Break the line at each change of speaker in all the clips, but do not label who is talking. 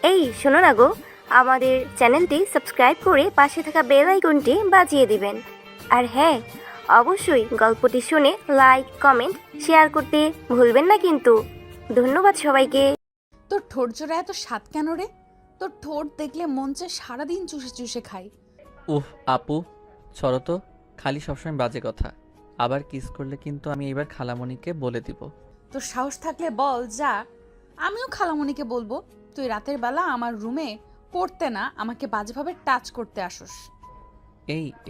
এই শোনো না গো, আমাদের চ্যানেলটি সাবস্ক্রাইব করে পাশে থাকা বেল আইকনটি বাজিয়ে দিবেন। আর হ্যাঁ, অবশ্যই গল্পটি শুনে লাইক কমেন্ট শেয়ার করতে ভুলবেন না কিন্তু। ধন্যবাদ সবাইকে।
তোর ঠোঁট জোড়া এত স্বাদ কেন রে? তোর ঠোঁট দেখলে মন চায় সারাদিন চুষে চুষে খাই।
উফ আপু, ছড়ো তো, খালি সবসময় বাজে কথা। আবার কিস করলে কিন্তু আমি এবার খালামণিকে বলে দিব।
তোর সাহস থাকলে বল যা, আমিও খালামণিকে বলবো তুই রাতের বেলা আমার রুমে পড়তে না আমাকে বাজেভাবে টাচ করতে আসোস।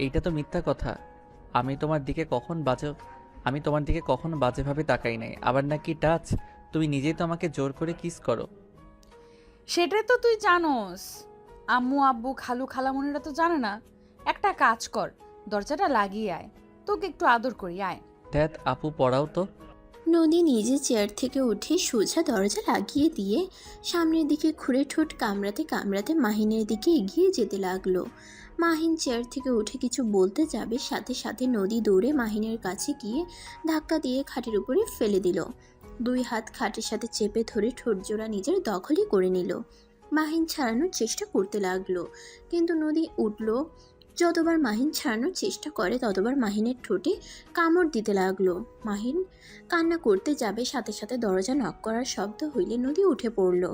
এইটা তো মিথ্যা কথা। আমি তোমার দিকে কখন বাজে আমি তোমার দিকে কখনো বাজেভাবে তাকাই নাই। আবার নাকি টাচ? তুমি নিজেই তো আমাকে জোর করে কিস করো।
সেটাই তো তুই জানোস, আম্মু আব্বু খালু খালামণিরা তো জানে না। একটা কাজ কর, দরজাটা লাগিয়ে আয়, তোকে একটু আদর করি, আয়।
ধ্যাত আপু, পড়াও তো।
নদী নিজে চেয়ার থেকে উঠে সোজা দরজা লাগিয়ে দিয়ে সামনের দিকে ঘুরে ঠোঁট কামড়াতে কামড়াতে মাহিনের দিকে এগিয়ে যেতে লাগলো। মাহিন চেয়ার থেকে উঠে কিছু বলতে যাবে, সাথে সাথে নদী দৌড়ে মাহিনের কাছে গিয়ে ধাক্কা দিয়ে খাটের উপরে ফেলে দিল। দুই হাত খাটের সাথে চেপে ধরে ঠোঁট জোড়া নিজের দখলই করে নিল। মাহিন ছাড়ানোর চেষ্টা করতে লাগলো, কিন্তু নদী উঠল। যতবার মাহিন ছাড়ানোর চেষ্টা করে ততবার মাহিনের ঠোঁটে কামড় দিতে লাগলো। মাহিন কান্না করতে যাবে, সাথে সাথে দরজা নক করার শব্দ হইলে নদী উঠে পড়ল।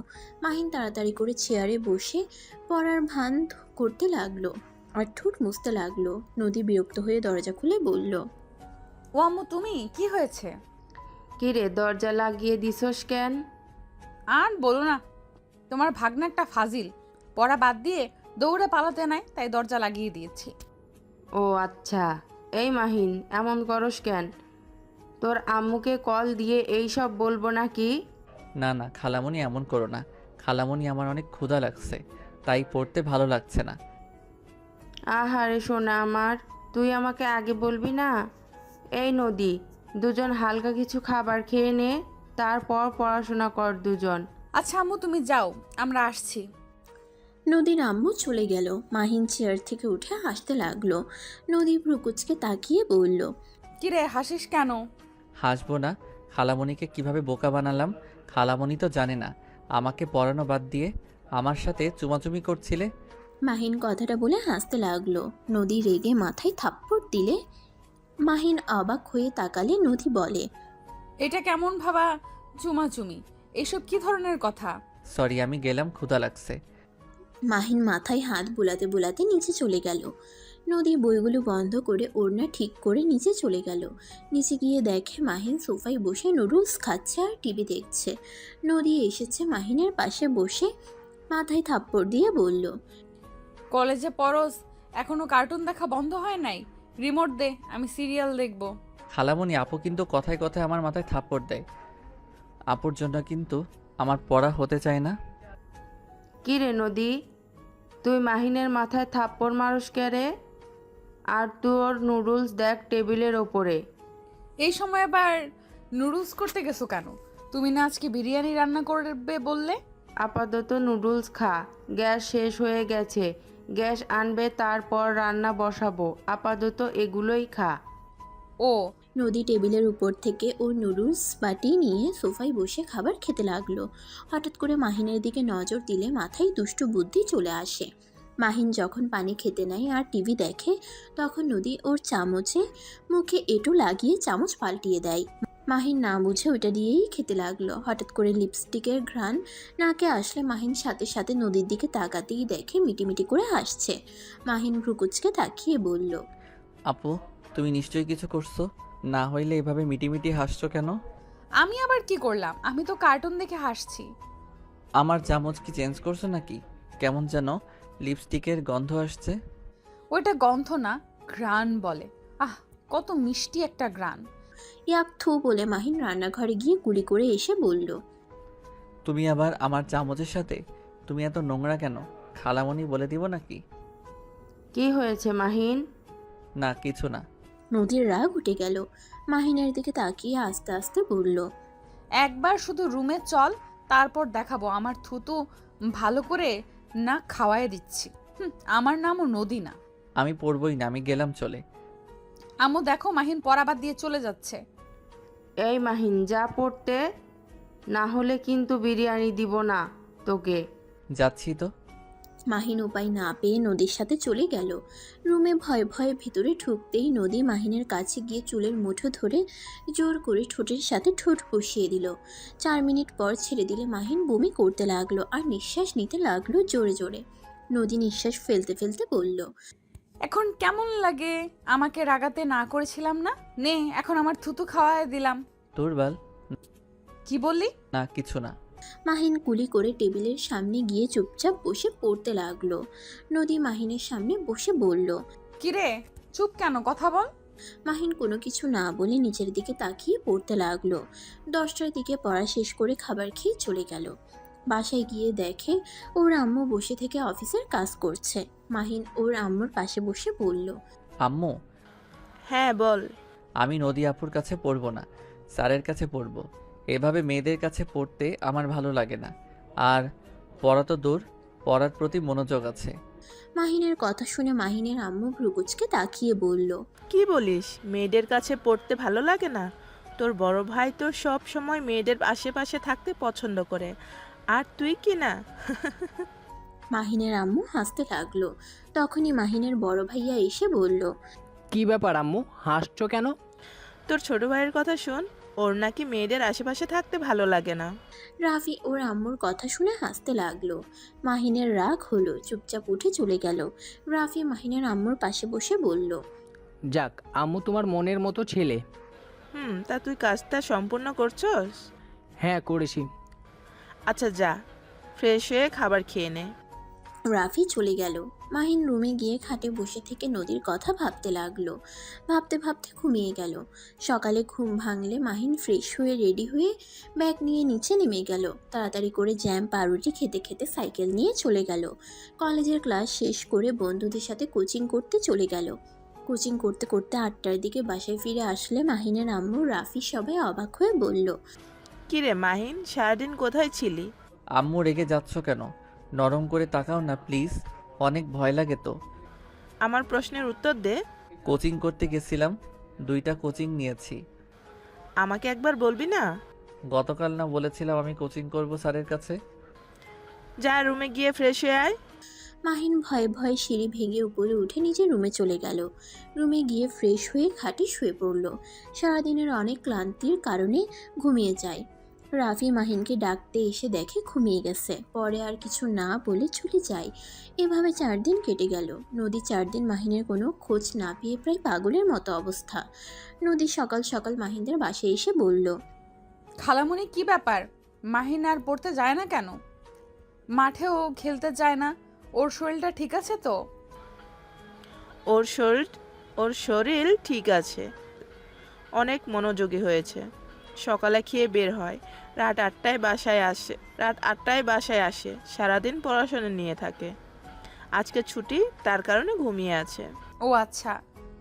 মাহিন তাড়াতাড়ি করে চেয়ারে বসে পড়ার ভান করতে লাগলো আর ঠোঁট মুছতে লাগলো। নদী বিরক্ত হয়ে দরজা খুলে বলল,
ও আম্মু তুমি, কি হয়েছে?
কিরে দরজা লাগিয়ে দিছস কেন?
আর বলো না, তোমার ভাগ্না একটা ফাজিল, পড়া বাদ দিয়ে দৌড়ে পালাতে নাই, তাই দরজা লাগিয়ে দিয়েছি।
ও আচ্ছা, এই মাহিন এমন করস কেন? তোর আম্মুকে কল দিয়ে এই সব বলবো নাকি?
না না খালামণি, এমন করো না। খালামণি, আমার অনেক ক্ষুধা লাগছে, তাই পড়তে ভালো লাগছে না।
আহারে সোনা আমার, তুই আমাকে আগে বলবি না? এই নদী, দুজন হালকা কিছু খাবার খেয়ে নে, তারপর পড়াশোনা কর দুজন।
আচ্ছা আম্মু তুমি যাও, আমরা আসছি।
নদীর আম্মু চলে গেল। মাহিন চেয়ার থেকে উঠে হাসতে লাগলো। নদী ভ্রুকুচকে তাকিয়ে বলল,
কিরে হাসিস কেন?
হাসবো না? খালামণিকে কিভাবে বোকা বানালাম। খালামণি তো জানে না আমাকে পড়ানো বাদ দিয়ে আমার সাথে চুমাচুমি করছিলে।
মাহিন কথাটা বলে হাসতে লাগলো। নদী রেগে মাথায় থাপ্পড় দিলে। মাহিন অবাক হয়ে তাকালে। নদী বলে,
এটা কেমন ভাবা চুমাচুমি? এসব কি ধরনের কথা?
সরি, আমি গেলাম, ক্ষুধা লাগছে।
মাহিন মাথায় হাত বুলাতে বুলাতে নিচে চলে গেল। নদী বইগুলো বন্ধ করে ওড়না ঠিক করে নিচে চলে গেল। নিচে গিয়ে দেখে মাহিন সোফায় বসে নুডলস খাচ্ছে আর টিভি দেখছে। নদী এসেছে মাহিনের পাশে বসে মাথায় থাপ্পড় দিয়ে বলল,
কলেজে পড়স, এখনো কার্টুন দেখা বন্ধ হয় নাই? রিমোট দে, আমি সিরিয়াল দেখব।
খালামণি, আপু কিন্তু কথায় কথায় আমার মাথায় থাপ্পড় দেয়। আপুর জন্য কিন্তু আমার পড়া হতে চায় না।
কিরে নদী, তুই মাহিনের মাথায় থাপ্পড় মারস কে রে? আর তোর নুডলস দেখ টেবিলের ওপরে।
এই সময় আবার নুডলস করতে গেছো কেন? তুমি না আজকে বিরিয়ানি রান্না করবে বললে?
আপাতত নুডলস খা, গ্যাস শেষ হয়ে গেছে, গ্যাস আনবে তারপর রান্না বসাবো, আপাতত এগুলোই খা।
ও
নদী টেবিলের উপর থেকে ওর নুডলস বাটি নিয়ে সোফায় বসে খাবার খেতে লাগলো। হঠাৎ করে মাহিনের দিকে নজর দিলে মাথায় দুষ্টু বুদ্ধি চলে আসে। মাহিন যখন পানি খেতে নেয় আর টিভি দেখে, তখন নদী ওর চামচে মুখে এঁটো লাগিয়ে চামচ পাল্টিয়ে দেয়। মাহিন না বুঝে ওটা দিয়েই খেতে লাগলো। হঠাৎ করে লিপস্টিকের ঘ্রাণ নাকে আসলে মাহিন সাথে সাথে নদীর দিকে তাকাতেই দেখে মিটিমিটি করে হাসছে। মাহিন ভ্রুকুচকে তাকিয়ে বলল,
আপু, তুমি নিশ্চয়ই কিছু করছো, না হইলে এভাবে মিটিমিটি হাসছো কেন?
আমি আবার কি করলাম? আমি তো কার্টুন দেখে হাসছি।
আমার চামচ কি চেঞ্জ করছো নাকি? কেমন যেন লিপস্টিকের গন্ধ আসছে।
ওইটা গন্ধ না, ঘ্রাণ বলে। আহ, কত মিষ্টি একটা ঘ্রাণ।
ইয়াক থু বলে মাহিন রান্নাঘরে গিয়ে গুলি করে এসে বলল,
তুমি আবার আমার চামচের সাথে? তুমি এত নোংরা কেন? খালামণি বলে দিব নাকি?
কি হয়েছে মাহিন?
না, কিছু না।
নদীর রাগ উঠে গেল। মাহিনের দিকে তাকিয়ে আস্তে আস্তে বলল,
একবার শুধু রুমে চল, তারপর দেখাবো আমার থুতু ভালো করে না খাওয়ায় দিচ্ছি। আমার নামও নদী না।
আমি পড়বই না, আমি গেলাম চলে।
আম্মু দেখো, মাহিন পড়াবাদ দিয়ে চলে যাচ্ছে।
এই মাহিন যা পড়তে, না হলে কিন্তু বিরিয়ানি দিব না তোকে।
যাচ্ছি তো।
মাহিন উপায় না পেয়ে নদীর সাথে চলে গেল। রুমে ভয়ে ভয়ে ভিতরে ঢুকতেই নদী মাহিনের কাছে গিয়ে চুলের মুঠো ধরে জোর করে ঠোঁটের সাথে ঠোঁট বসিয়ে দিল। 4 মিনিট পর ছেড়ে দিলে মাহিন বমি করতে লাগলো আর নিঃশ্বাস নিতে লাগলো জোরে জোরে। নদী নিঃশ্বাস ফেলতে ফেলতে বলল,
এখন কেমন লাগে? আমাকে রাগাতে না করেছিলাম না? নে এখন আমার থুতু খাওয়ায় দিলাম।
দুর্বল।
কি বললি?
না কিছু না।
মাহিন কুলি করে টেবিলের সামনে গিয়ে চুপচাপ বসে পড়তে লাগলো। নদী মাহিনের সামনে বসে বলল,
কিরে চুপ কেন, কথা বল।
মাহিন কোনো কিছু না বলে নিচের দিকে তাকিয়ে পড়তে লাগলো। 10টার দিকে পড়া শেষ করে খাবার খেয়ে চলে গেল। বাসায় গিয়ে দেখে ওর আম্মু বসে থেকে অফিসের কাজ করছে। মাহিন ওর আম্মুর পাশে বসে বলল,
আম্মু,
হ্যাঁ বল।
আমি নদী আপুর কাছে পড়বো না, স্যারের কাছে পড়বো। এভাবে মেয়েদের কাছে পড়তে আমার ভালো লাগে না। আর পড়া তো দূর, পড়ার প্রতি মনোযোগ আছে।
মাহিনের কথা শুনে মাহিনের আম্মু ভ্রুকুচকে তাকিয়ে বলল,
কি বলিস? মেয়েদের কাছে পড়তে ভালো লাগে না? তোর বড় ভাই তো সব সময় মেয়েদের আশেপাশে থাকতে পছন্দ করে, আর তুই কি না?
মাহিনের আম্মু হাসতে লাগলো। তখনই মাহিনের বড় ভাইয়া এসে বলল,
কি ব্যাপার আম্মু, হাসছো কেন?
তোর ছোট ভাইয়ের কথা শোন, ওর নাকি মেয়েদের আশেপাশে থাকতে ভালো লাগে না।
রাফি ওর আম্মুর কথা শুনে হাসতে লাগলো। মাহিনের রাগ হলো, চুপচাপ উঠে চলে গেল। রাফি মাহিনের আম্মুর পাশে বসে বলল,
যাক, আম্মু তোমার মনের মতো ছেলে।
তা তুই কাজটা সম্পূর্ণ করছস?
হ্যাঁ করেছি।
আচ্ছা যা, ফ্রেশ হয়ে খাবার খেয়ে নে।
রাফি চলে গেল। মাহিন রুমে গিয়ে খাটে বসে থেকে নদীর কথা ভাবতে লাগলো। ভাবতে ভাবতে ঘুমিয়ে গেল। সকালে ঘুম ভাঙলে মাহিন ফ্রেশ হয়ে রেডি হয়ে ব্যাগ নিয়ে নিচে নেমে গেল। তাড়াতাড়ি করে জ্যাম পাউরুটি খেতে খেতে সাইকেল নিয়ে চলে গেল। কলেজের ক্লাস শেষ করে বন্ধুদের সাথে কোচিং করতে চলে গেল। কোচিং করতে করতে 8টার দিকে বাসায় ফিরে আসলে মাহিনের আম্মু রাফি সবাই অবাক হয়ে বলল,
কিরে মাহিন, সারাদিন কোথায় ছিলি?
আম্মু রেগে যাচ্ছ কেন? নরম করে তাকাও না প্লিজ, অনেক ভয় লাগে তো।
আমার প্রশ্নের উত্তর দে।
কোচিং করতে গেছিলাম, 2টা কোচিং নিয়েছি।
আমাকে একবার বলবি না?
গতকাল না বলেছিলাম আমি কোচিং করব স্যারের কাছে?
যা রুমে গিয়ে ফ্রেশ হয়ে আয়।
মাহিন ভয়ে ভয়ে সিঁড়ি ভেঙে উপরে উঠে নিজের রুমে চলে গেল। রুমে গিয়ে ফ্রেশ হয়ে খাটে শুয়ে পড়ল। সারাদিনের অনেক ক্লান্তির কারণে ঘুমিয়ে যায়। রাফি মাহিনকে ডাকতে এসে দেখে ঘুমিয়ে গেছে। পরে আর কিছু না বলে চলে যায়। এভাবে 4 দিন কেটে গেল। নদী 4 দিন মাহিনের কোনো খোঁজ না পেয়ে প্রায় পাগলের মতো অবস্থা। নদী সকাল সকাল মাহিনদের বাসায় এসে বলল,
খালামণি কি ব্যাপার? মাহিন আর পড়তে যায় না কেন? মাঠেও খেলতে যায় না? ওর শরীরটা ঠিক আছে তো?
ওর শরীর ঠিক আছে, অনেক মনোযোগী হয়েছে। সকালে খেয়ে বের হয়, রাত 8টায় বাসায় আসে। সারাদিন পড়াশোনা নিয়ে থাকে। আজকে ছুটি, তার কারণে ঘুমিয়ে আছে।
ও আচ্ছা,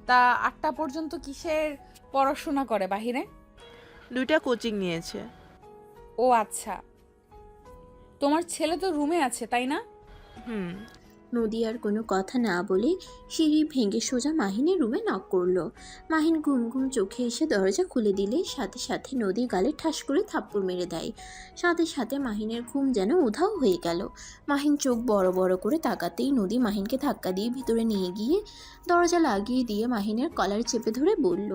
তা 8টা পর্যন্ত কিসের পড়াশোনা করে বাহিরে?
2টা কোচিং নিয়েছে।
ও আচ্ছা, তোমার ছেলে তো রুমে আছে তাই না?
হুম।
নদী আর কোনো কথা না বলে সিঁড়ি ভেঙে সোজা মাহিনের রুমে নক করলো। মাহিন ঘুম ঘুম চোখে এসে দরজা খুলে দিলে সাথে সাথে নদী গালে ঠাস করে থাপ্পড় মেরে দেয়। সাথে সাথে মাহিনের ঘুম যেন উধাও হয়ে গেল। মাহিন চোখ বড় বড় করে তাকাতেই নদী মাহিনকে ধাক্কা দিয়ে ভিতরে নিয়ে গিয়ে দরজা লাগিয়ে দিয়ে মাহিনের কলার চেপে ধরে বলল,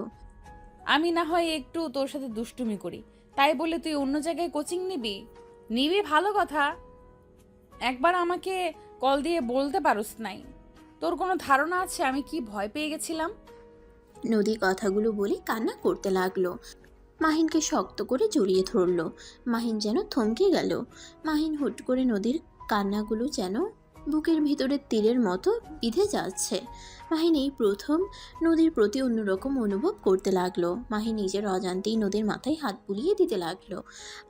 আমি না হয় একটু তোর সাথে দুষ্টুমি করি, তাই বলে তুই অন্য জায়গায় কোচিং নিবি ভালো কথা। একবার আমাকে কল দিয়ে বলতে পারোস নাই? তোর কোনো ধারণা আছে আমি কি ভয় পেয়ে গেছিলাম?
নদী কথাগুলো বলে কান্না করতে লাগলো। মাহিনকে শক্ত করে জড়িয়ে ধরল। মাহিন যেন থমকে গেল। মাহিন হুট করে নদীর কান্নাগুলো যেন বুকের ভিতরে তীরের মতো বিঁধে যাচ্ছে। মাহিন এই প্রথম নদীর প্রতি অন্যরকম অনুভব করতে লাগলো। মাহিন নিজের অজান্তেই নদীর মাথায় হাত বুলিয়ে দিতে লাগলো।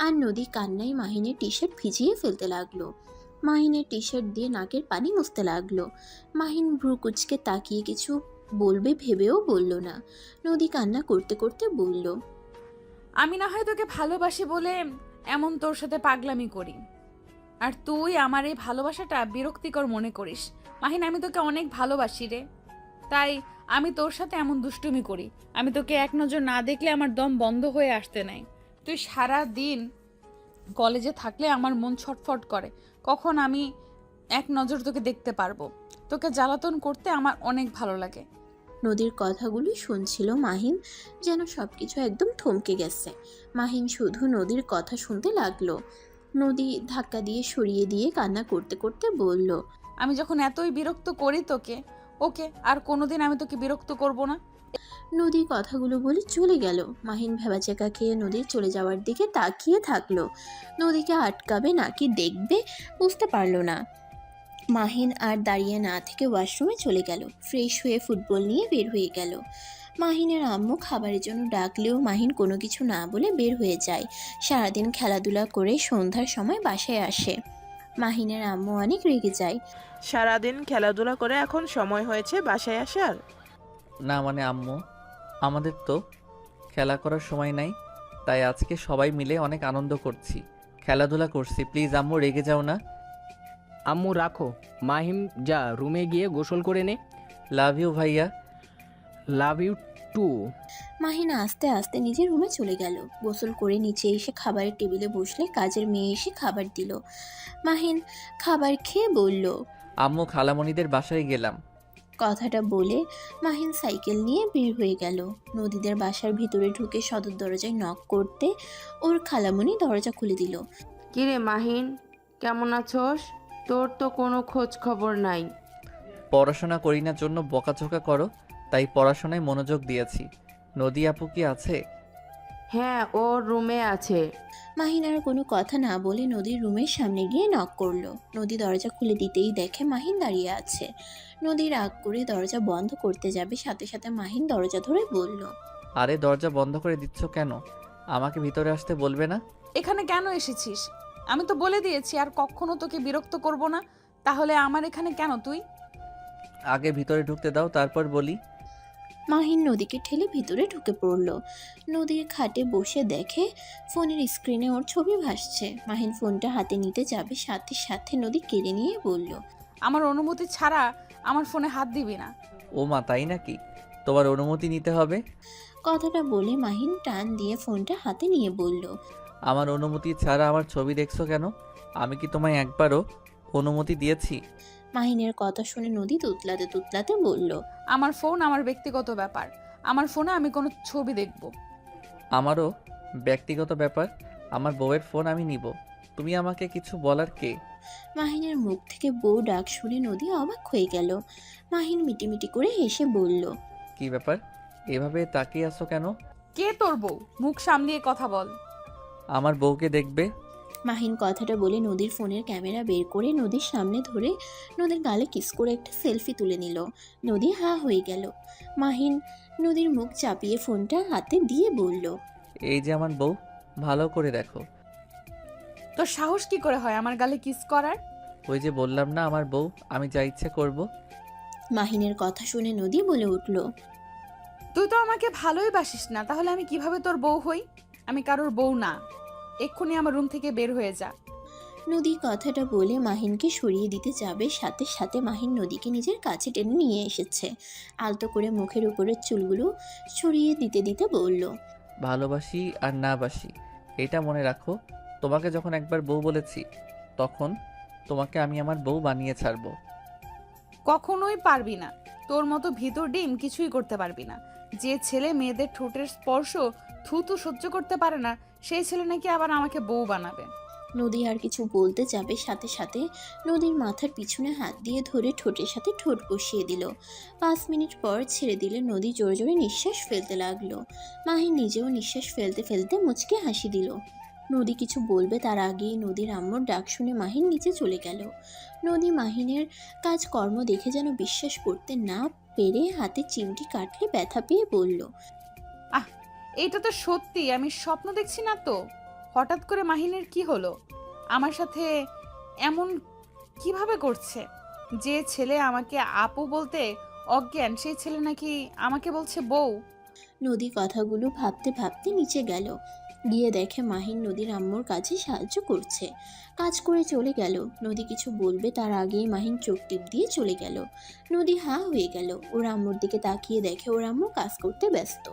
আর নদী কান্নায় মাহিনের টি শার্ট ভিজিয়ে ফেলতে লাগলো। মাহিনের টি শার্ট দিয়ে নাকের পানি মুছতে লাগলো। মাহিন ভ্রু কুচকে তাকিয়ে কিছু বলবে ভেবেও বলল না। নদী কান্না করতে করতে বলল,
আমি না হয় তোকে ভালোবাসি বলে এমন তোর সাথে পাগলামি করি, আর তুই আমার এই ভালোবাসাটা বিরক্তিকর মনে করিস। মাহিন, আমি তোকে অনেক ভালোবাসি রে, তাই আমি তোর সাথে এমন দুষ্টুমি করি। আমি তোকে এক নজর না দেখলে আমার দম বন্ধ হয়ে আসতে নাই। তুই সারা দিন কলেজে থাকলে আমার মন ছটফট করে, কখন আমি এক নজর তোকে দেখতে পারবো। তোকে জ্বালাতন করতে আমার অনেক ভালো লাগে।
নদীর কথাগুলো শুনছিল মাহিন, যেন সবকিছু একদম থমকে গেছে। মাহিন শুধু নদীর কথা শুনতে লাগলো। নদী ধাক্কা দিয়ে সরিয়ে দিয়ে কান্না করতে করতে বলল,
আমি যখন এতই বিরক্ত করি তোকে, ওকে আর কোনোদিন আমি তোকে বিরক্ত করব না।
নদী কথাগুলো বলে চলে গেল। মাহিন ভেবাচেকা খেয়ে নদীর চলে যাওয়ার দিকে তাকিয়ে থাকলো। নদীকে আটকাবে নাকি দেখবে বুঝতে পারলো না। মাহিন আর দাঁড়িয়ে না থেকে ওয়াশরুমে চলে গেল। ফ্রেশ হয়ে ফুটবল নিয়ে বের হয়ে গেল। মাহিনের আম্মু খাবারের জন্য ডাকলেও মাহিন কোনো কিছু না বলে বের হয়ে যায়। সারাদিন খেলাধুলা করে সন্ধ্যার সময় বাসায় আসে। মাহিনের আম্মু অনেক রেগে যায়।
সারাদিন খেলাধুলা করে এখন সময় হয়েছে বাসায় আসার?
না মানে আম্মু, আমাদের তো খেলা করার সময় নাই, তাই আজকে সবাই মিলে অনেক আনন্দ করছি, খেলাধুলা করছি। প্লিজ আম্মু রেগে যাও না।
আম্মু রাখো, মাহিম যা রুমে গিয়ে গোসল করে নে।
লাভ ইউ ভাইয়া।
Love you two.
মাহিন আস্তে আস্তে নিজের রুমে চলে গেল। গোসল করে নিচে এসে খাবারের টেবিলে বসলে কাজের মেয়ে এসে খাবার দিল। মাহিন খাবার খেয়ে বলল,
আম্মু খালামণিদের বাসায় গেলাম।
কথাটা বলে মাহিন সাইকেল নিয়ে বের হয়ে গেল। নদীদের বাসার ভিতরে ঢুকে সদর দরজায় নক করতে ওর খালামণি দরজা খুলে দিল।
কিরে মাহিন, কেমন আছোস? তোর তো কোনো খোঁজ খবর নাই।
পড়াশোনা করি না জন্য বকাঝকা করো, তাই পড়াশোনায় মনোযোগ দিয়েছি। নদী আপু কি আছে?
হ্যাঁ, ওর রুমে আছে।
মাহিন আর কোনো কথা না বলে নদীর রুমের সামনে গিয়ে নক করলো। নদী দরজা খুলে দিতেই দেখে মাহিন দাঁড়িয়ে আছে। নদী রাগ করে দরজা বন্ধ করতে যাবে, সাথে সাথে মাহিন দরজা ধরে বলল,
আরে দরজা বন্ধ করে দিচ্ছ কেন? আমাকে ভিতরে আসতে বলবে না?
এখানে কেন এসেছিস? আমি তো বলে দিয়েছি আর কখনো তোকে বিরক্ত করব না। তাহলে আমার এখানে কেন তুই?
আগে ভিতরে ঢুকতে দাও, তারপর বলি।
মাহিন নদীকে ঠেলে ভিতরে ঢুকে পড়ল। নদীর খাটে বসে দেখে ফোনের স্ক্রিনে ওর ছবি ভাসছে। মাহিন ফোনটা হাতে নিতে যাবে, সাথে সাথে নদী কেড়ে নিয়ে বলল,
আমার অনুমতি ছাড়া আমার ফোনে হাত দিবি না।
ও মা, তাই নাকি? তোমার অনুমতি নিতে হবে।
কথাটা বলে মাহিন টান দিয়ে ফোনটা হাতে নিয়ে বলল,
আমার অনুমতি ছাড়া আমার ছবি দেখছো কেন? আমি কি তোমায় একবারও অনুমতি দিয়েছি?
মাহিনের কথা শুনে নদী তুতলাতে তুতলাতে বলল,
আমার ফোন আমার ব্যক্তিগত ব্যাপার। আমার ফোনে আমি কোনো ছবি দেখব?
আমারও ব্যক্তিগত ব্যাপার। আমার বউয়ের ফোন আমি নিব। তুমি আমাকে কিছু বলার কে?
মাহিনের মুখ থেকে বউ ডাক শুনে নদী অবাক হয়ে গেল। মাহিন মিটিমিটি করে হেসে বলল,
কি ব্যাপার? এভাবে তাকিয়ে আছো কেন?
কে তোর বউ? মুখ সামলিয়ে কথা বল।
আমার বউকে দেখবে।
মাহিন কথাটা বলে নদীর ফোনের ক্যামেরা বের করে নদীর সামনে ধরে নদীর গালে কিস করে একটা সেলফি তুলে নিল। নদী হা হয়ে গেল। মাহিন নদীর মুখ চাপিয়ে ফোনটা হাতে দিয়ে বলল,
এই যে আমার বউ, ভালো করে দেখো।
তোর সাহস কি করে হয় আমার গালে কিস করার?
ওই যে বললাম না আমার বউ, আমি যা ইচ্ছে করব।
মাহিনের কথা শুনে নদী বলে উঠল,
তুই তো আমাকে ভালোই বাসিস না, তাহলে আমি কিভাবে তোর বউ হই? আমি কারোর বউ না। এক্ষুনি আমার রুম থেকে বের হয়ে যা।
নদী কথাটা বলে মাহিনকে সরিয়ে দিতে যাবে, সাথে সাথে মাহিন নদীকে নিজের কাছে টেনে নিয়ে এসেছে। আলতো করে মুখের উপরের চুলগুলো সরিয়ে দিতে দিতে বলল,
ভালোবাসি আর না বাসি এটা মনে রাখো। তোমাকে যখন একবার বউ বলেছি, তখন তোমাকে আমি আমার বউ বানিয়ে ছাড়বো।
কখনোই পারবি না। তোর মতো ভিতর ডিম কিছুই করতে পারবি না। যে ছেলে মেয়েদের ঠোঁটের স্পর্শ থুতু সহ্য করতে পারে না, সেই ছেলে নাকি আবার আমাকে বউ বানাবে।
নদী আর কিছু বলতে যাবে, সাথে সাথে নদীর মাথার পিছনে হাত দিয়ে ধরে ঠোঁটের সাথে ঠোঁট বসিয়ে দিল। 5 মিনিট পর ছেড়ে দিলে নদী জোরে জোরে নিঃশ্বাস ফেলতে লাগলো। মাহিন নিজেও নিঃশ্বাস ফেলতে ফেলতে মুচকে হাসি দিল। নদী কিছু বলবে তার আগেই নদীর আম্মুর ডাক শুনে মাহিন নিচে চলে গেল। নদী মাহিনের কাজকর্ম দেখে যেন বিশ্বাস করতে না পেরে হাতে চিমটি কাটলে ব্যথা পেয়ে বলল,
এইটা তো সত্যি, আমি স্বপ্ন দেখছি না তো? হঠাৎ করে মাহিনের কি হলো? আমার সাথে এমন কিভাবে করছে? যে ছেলে আমাকে আপু বলতে অজ্ঞান, সেই ছেলে নাকি আমাকে বলছে বউ।
নদী কথাগুলো ভাবতে ভাবতে নিচে গেল। গিয়ে দেখে মাহিন নদীর আম্মুর কাছে সাহায্য করছে। কাজ করে চলে গেল। নদী কিছু বলবে তার আগেই মাহিন চোখ টিপ দিয়ে চলে গেল। নদী হা হয়ে গেল। ওর আম্মুর দিকে তাকিয়ে দেখে ওর আম্মু কাজ করতে ব্যস্ত।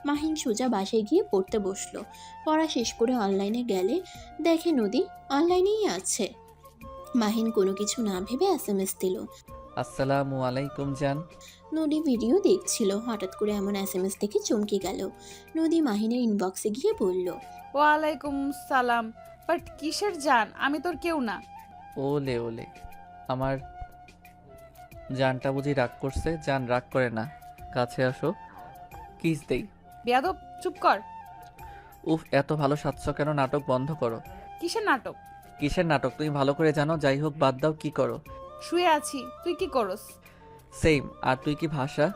মাহিন সোজা বাসায় গিয়ে পড়তে বসলো। পড়া শেষ করে অনলাইনে গেলে দেখে নদী অনলাইনেই আছে। মাহিন কোনো কিছু না ভেবে এসএমএস দিল।
আসসালামু আলাইকুম জান।
নদী ভিডিও দেখছিল, হঠাৎ করে এমন এসএমএস দেখে চমকে গেল। নদী মাহিনের ইনবক্সে গিয়ে বলল,
ওয়ালাইকুম সালাম। বাট কিসের জান? আমি তোর কেউ না।
ওলে ওলে, আমার জানটা বুঝি রাগ করছে? জান রাগ করে না, কাছে আসো, কিস দেই।
বেয়াদব, চুপ কর।
উফ, এত ভালো সাজছ কেন? নাটক বন্ধ করো।
কিসের নাটক?
কিসের নাটক তুমি ভালো করে জানো। যাই হোক, বাদ দাও। কি করো?
শুয়ে আছি, তুই কি করস?
সেম। আর তুই কি ভাষা